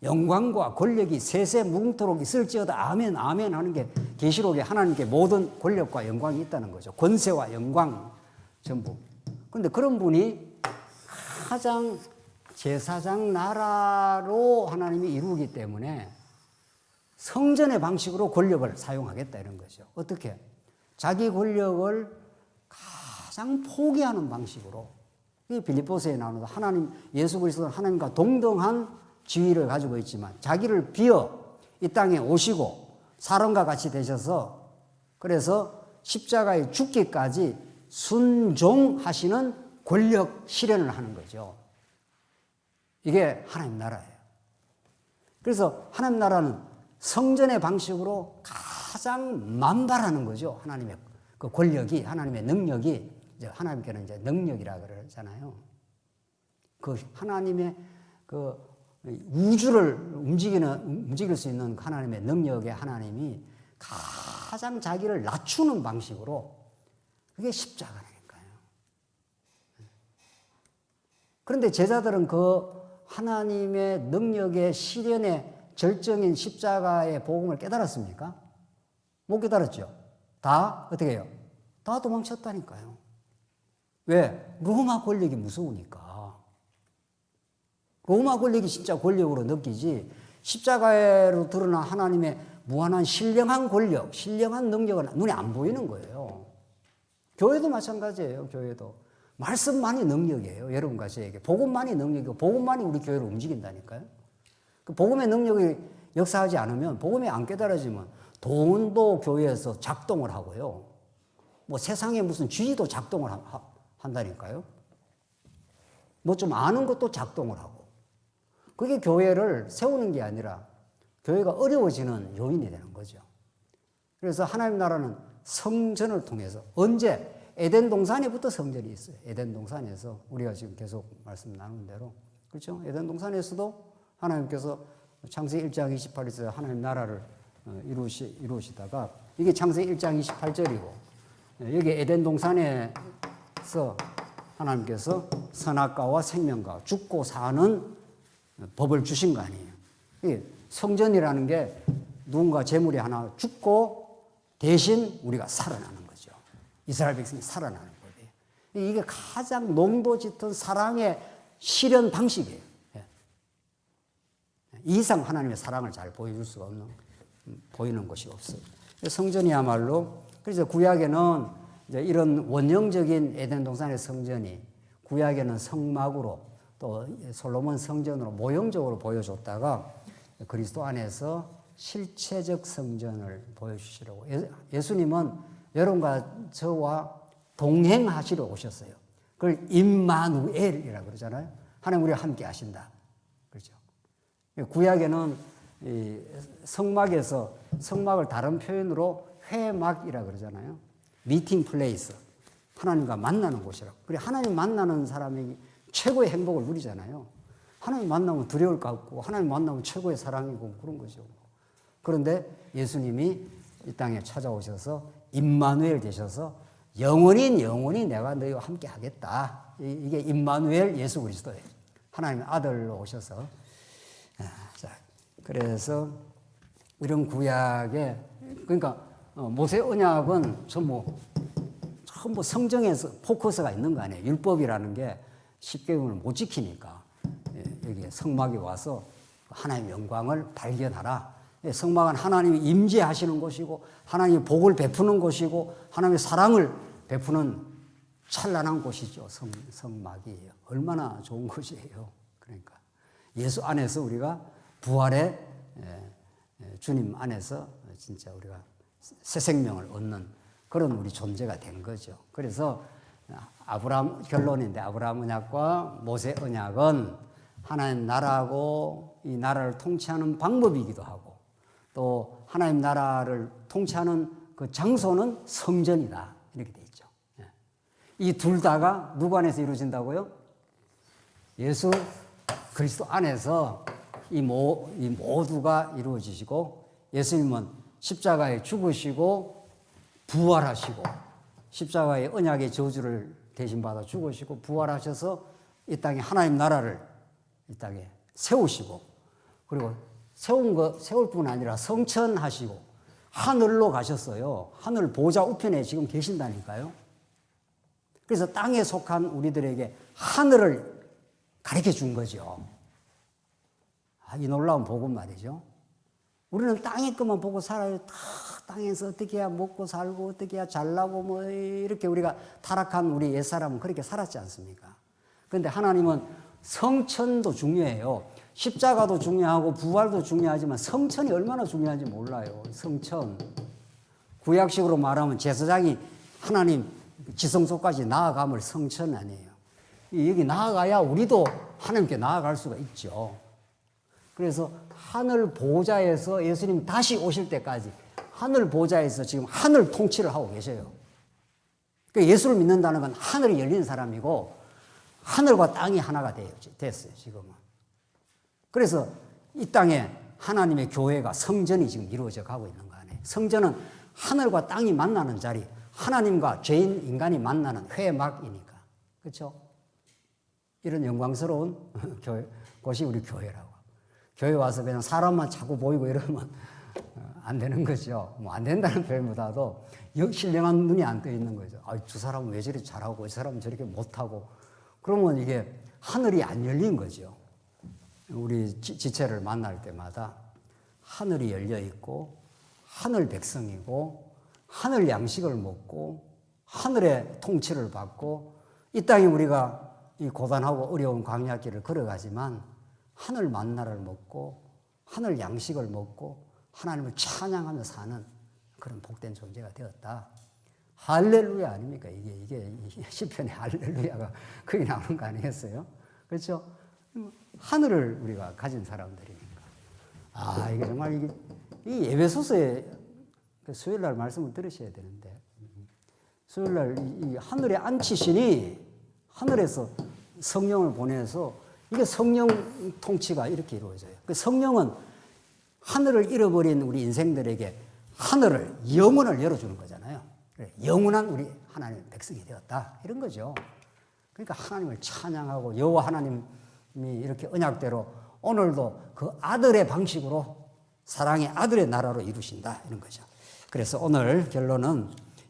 영광과 권력이 세세무궁토록 있을지어다 아멘 아멘 하는 게 계시록에 하나님께 모든 권력과 영광이 있다는 거죠. 권세와 영광 전부. 그런데 그런 분이 가장 제사장 나라로 하나님이 이루기 때문에 성전의 방식으로 권력을 사용하겠다 이런 거죠. 어떻게? 자기 권력을 가장 포기하는 방식으로. 이 빌립보서에 나오는 하나님, 예수 그리스도는 하나님과 동등한 지위를 가지고 있지만 자기를 비어 이 땅에 오시고 사람과 같이 되셔서 그래서 십자가에 죽기까지 순종하시는 권력 실현을 하는 거죠. 이게 하나님 나라예요. 그래서 하나님 나라는 성전의 방식으로 가장 만발하는 거죠. 하나님의 그 권력이, 하나님의 능력이, 이제 하나님께는 이제 능력이라 그러잖아요. 그 하나님의 그 우주를 움직일 수 있는 하나님의 능력의 하나님이 가장 자기를 낮추는 방식으로 그게 십자가라니까요. 그런데 제자들은 그 하나님의 능력의 실현의 절정인 십자가의 복음을 깨달았습니까? 못 깨달았죠. 다 어떻게 해요? 다 도망쳤다니까요. 왜? 로마 권력이 무서우니까. 로마 권력이 진짜 권력으로 느끼지 십자가로 드러난 하나님의 무한한 신령한 권력, 신령한 능력은 눈에 안 보이는 거예요. 교회도 마찬가지예요. 교회도. 말씀만이 능력이에요. 여러분과 저에게. 복음만이 능력이고 복음만이 우리 교회를 움직인다니까요. 그 복음의 능력이 역사하지 않으면 복음이 안 깨달아지면 돈도 교회에서 작동을 하고요. 뭐 세상에 무슨 쥐도 작동을 한다니까요. 뭐 좀 아는 것도 작동을 하고. 그게 교회를 세우는 게 아니라 교회가 어려워지는 요인이 되는 거죠. 그래서 하나님 나라는 성전을 통해서 언제? 에덴 동산에부터 성전이 있어요. 에덴 동산에서 우리가 지금 계속 말씀 나눈 대로 그렇죠? 에덴 동산에서도 하나님께서 창세기 1장 28절에서 하나님 나라를 이루시다가 이게 창세기 1장 28절이고 여기 에덴 동산에서 하나님께서 선악과와 생명과 죽고 사는 법을 주신 거 아니에요. 성전이라는 게 누군가 재물이 하나 죽고 대신 우리가 살아나는 거죠. 이스라엘 백성이 살아나는 법이에요. 이게 가장 농도 짙은 사랑의 실현 방식이에요. 이 이상 하나님의 사랑을 잘 보여줄 수가 없는, 보이는 것이 없어요. 성전이야말로, 그래서 구약에는 이제 이런 원형적인 에덴 동산의 성전이 구약에는 성막으로 또 솔로몬 성전으로 모형적으로 보여줬다가 그리스도 안에서 실체적 성전을 보여주시려고. 예수님은 여러분과 저와 동행하시러 오셨어요. 그걸 임마누엘이라고 그러잖아요. 하나님 우리와 함께 하신다. 그렇죠. 구약에는 이 성막을 다른 표현으로 회막이라고 그러잖아요. 미팅 플레이스. 하나님과 만나는 곳이라고. 그래 하나님 만나는 사람이 최고의 행복을 누리잖아요. 하나님 만나면 두려울 것 같고 하나님 만나면 최고의 사랑이고 그런 거죠. 그런데 예수님이 이 땅에 찾아오셔서 임마누엘 되셔서 영원히 내가 너희와 함께 하겠다. 이게 임마누엘 예수 그리스도예요. 하나님의 아들로 오셔서. 자, 그래서 이런 구약에 그러니까 모세 언약은 전부 성경에서 포커스가 있는 거 아니에요. 율법이라는 게 십계명을 못 지키니까 여기 성막에 와서 하나님의 영광을 발견하라. 성막은 하나님이 임재하시는 곳이고 하나님의 복을 베푸는 곳이고 하나님의 사랑을 베푸는 찬란한 곳이죠. 성막이에요. 얼마나 좋은 곳이에요. 그러니까 예수 안에서 우리가 부활의 주님 안에서 진짜 우리가 새 생명을 얻는 그런 우리 존재가 된 거죠. 그래서 아브라함 결론인데 아브라함 언약과 모세 언약은 하나님 나라하고 이 나라를 통치하는 방법이기도 하고 또 하나님 나라를 통치하는 그 장소는 성전이다. 이렇게 돼 있죠. 이 둘 다가 누구 안에서 이루어진다고요? 예수 그리스도 안에서 이 모두가 이루어지시고 예수님은 십자가에 죽으시고 부활하시고 십자가의 언약의 저주를 대신 받아 죽으시고 부활하셔서 이 땅에 하나님 나라를 이 땅에 세우시고 그리고 세울 뿐 아니라 성천하시고 하늘로 가셨어요. 하늘 보좌 우편에 지금 계신다니까요. 그래서 땅에 속한 우리들에게 하늘을 가르쳐 준 거죠. 이 놀라운 복음 말이죠. 우리는 땅의 것만 보고 살아요. 다 땅에서 어떻게 해야 먹고 살고 어떻게 해야 잘나고 뭐 이렇게 우리가 타락한 우리 옛사람은 그렇게 살았지 않습니까? 그런데 하나님은 성천도 중요해요. 십자가도 중요하고 부활도 중요하지만 성천이 얼마나 중요한지 몰라요. 성천. 구약식으로 말하면 제사장이 하나님 지성소까지 나아감을 성천 아니에요. 여기 나아가야 우리도 하나님께 나아갈 수가 있죠. 그래서 하늘 보좌에서 예수님 다시 오실 때까지 하늘 보좌에서 지금 하늘 통치를 하고 계셔요. 그러니까 예수를 믿는다는 건 하늘이 열린 사람이고 하늘과 땅이 하나가 됐어요, 지금은. 그래서 이 땅에 하나님의 교회가 성전이 지금 이루어져 가고 있는 거 아니에요. 성전은 하늘과 땅이 만나는 자리, 하나님과 죄인 인간이 만나는 회막이니까. 그렇죠? 이런 영광스러운 곳이 우리 교회라고. 교회 와서 그냥 사람만 자꾸 보이고 이러면 안 되는 거죠. 뭐 안 된다는 표현보다도 신령한 눈이 안 떠 있는 거죠. 저 사람은 왜 저리 잘하고 이 사람은 저렇게 못하고 그러면 이게 하늘이 안 열린 거죠. 우리 지체를 만날 때마다 하늘이 열려 있고 하늘 백성이고 하늘 양식을 먹고 하늘의 통치를 받고 이 땅에 우리가 이 고단하고 어려운 광야길을 걸어가지만 하늘 만나를 먹고 하늘 양식을 먹고 하나님을 찬양하며 사는 그런 복된 존재가 되었다. 할렐루야 아닙니까? 이게 시편의 할렐루야가 거기 나오는 거 아니겠어요? 그렇죠? 하늘을 우리가 가진 사람들이니까. 이게 정말 이 에베소서에 수요일 날 말씀을 들으셔야 되는데 수요일 날 이 하늘에 앉히시니 하늘에서 성령을 보내서 이게 성령 통치가 이렇게 이루어져요. 그 성령은 하늘을 잃어버린 우리 인생들에게 하늘을 영혼을 열어주는 거잖아요. 영원한 우리 하나님의 백성이 되었다 이런 거죠. 그러니까 하나님을 찬양하고 여호와 하나님이 이렇게 언약대로 오늘도 그 아들의 방식으로 사랑의 아들의 나라로 이루신다 이런 거죠. 그래서 오늘 결론은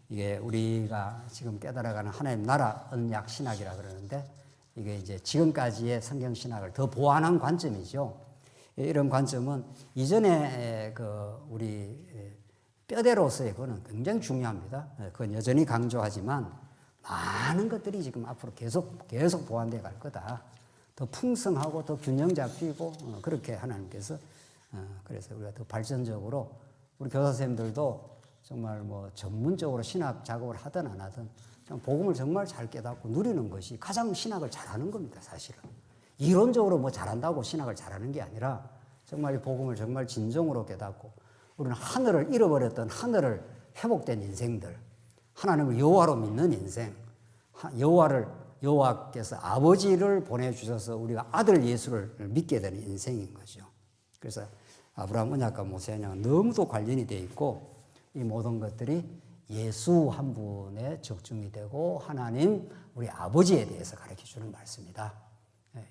이게 우리가 지금 깨달아가는 하나님 나라 언약 신학이라 그러는데 이게 이제 지금까지의 성경 신학을 더 보완한 관점이죠. 이런 관점은 이전에 그 우리 뼈대로서의 그거는 굉장히 중요합니다. 그건 여전히 강조하지만 많은 것들이 지금 앞으로 계속 보완돼 갈 거다. 더 풍성하고 더 균형 잡히고 그렇게 하나님께서 그래서 우리가 더 발전적으로 우리 교사 선생님들도 정말 뭐 전문적으로 신학 작업을 하든 안 하든 복음을 정말 잘 깨닫고 누리는 것이 가장 신학을 잘하는 겁니다, 사실은. 이론적으로 뭐 잘한다고 신학을 잘하는 게 아니라 정말 이 복음을 정말 진정으로 깨닫고 우리는 하늘을 잃어버렸던 하늘을 회복된 인생들, 하나님을 여호와로 믿는 인생, 여호와께서 아버지를 보내주셔서 우리가 아들 예수를 믿게 되는 인생인 거죠. 그래서 아브라함 언약과 모세 언약은 너무도 관련이 되어 있고 이 모든 것들이 예수 한 분의 적중이 되고 하나님 우리 아버지에 대해서 가르쳐주는 말씀이다.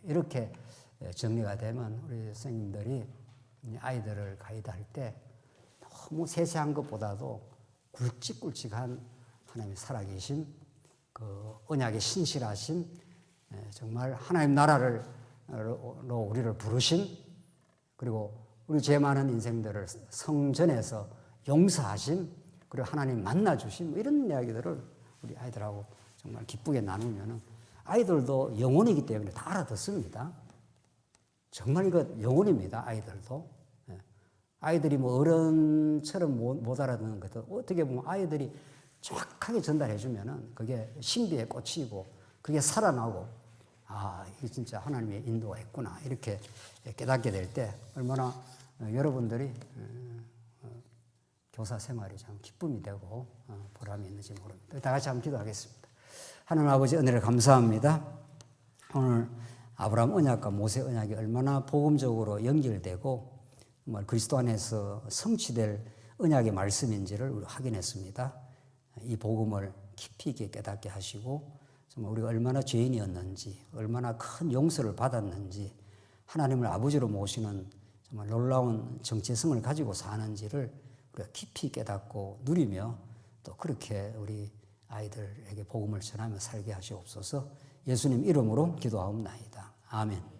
이렇게 정리가 되면 우리 선생님들이 아이들을 가이드할 때 너무 세세한 것보다도 굵직굵직한 하나님의 살아계신 그 언약의 신실하신 정말 하나님 나라로 우리를 부르신 그리고 우리 죄 많은 인생들을 성전에서 용서하심 그리고 하나님 만나주심 이런 이야기들을 우리 아이들하고 정말 기쁘게 나누면 아이들도 영혼이기 때문에 다 알아듣습니다. 정말 이거 영혼입니다. 아이들도. 아이들이 뭐 어른처럼 못 알아듣는 것도 어떻게 보면 아이들이 정확하게 전달해 주면은 그게 신비에 꽂히고 그게 살아나고 아, 이게 진짜 하나님의 인도가 있구나 이렇게 깨닫게 될 때 얼마나 여러분들이 교사 생활이 참 기쁨이 되고 보람이 있는지 모릅니다. 다 같이 한번 기도하겠습니다. 하나님 아버지 은혜를 감사합니다. 오늘 아브라함 언약과 모세 언약이 얼마나 복음적으로 연결되고 정말 그리스도 안에서 성취될 언약의 말씀인지를 우리 확인했습니다. 이 복음을 깊이 있게 깨닫게 하시고 정말 우리가 얼마나 죄인이었는지 얼마나 큰 용서를 받았는지 하나님을 아버지로 모시는 정말 놀라운 정체성을 가지고 사는지를 우리가 깊이 깨닫고 누리며 또 그렇게 우리 아이들에게 복음을 전하며 살게 하시옵소서. 예수님 이름으로 기도하옵나이다. 아멘.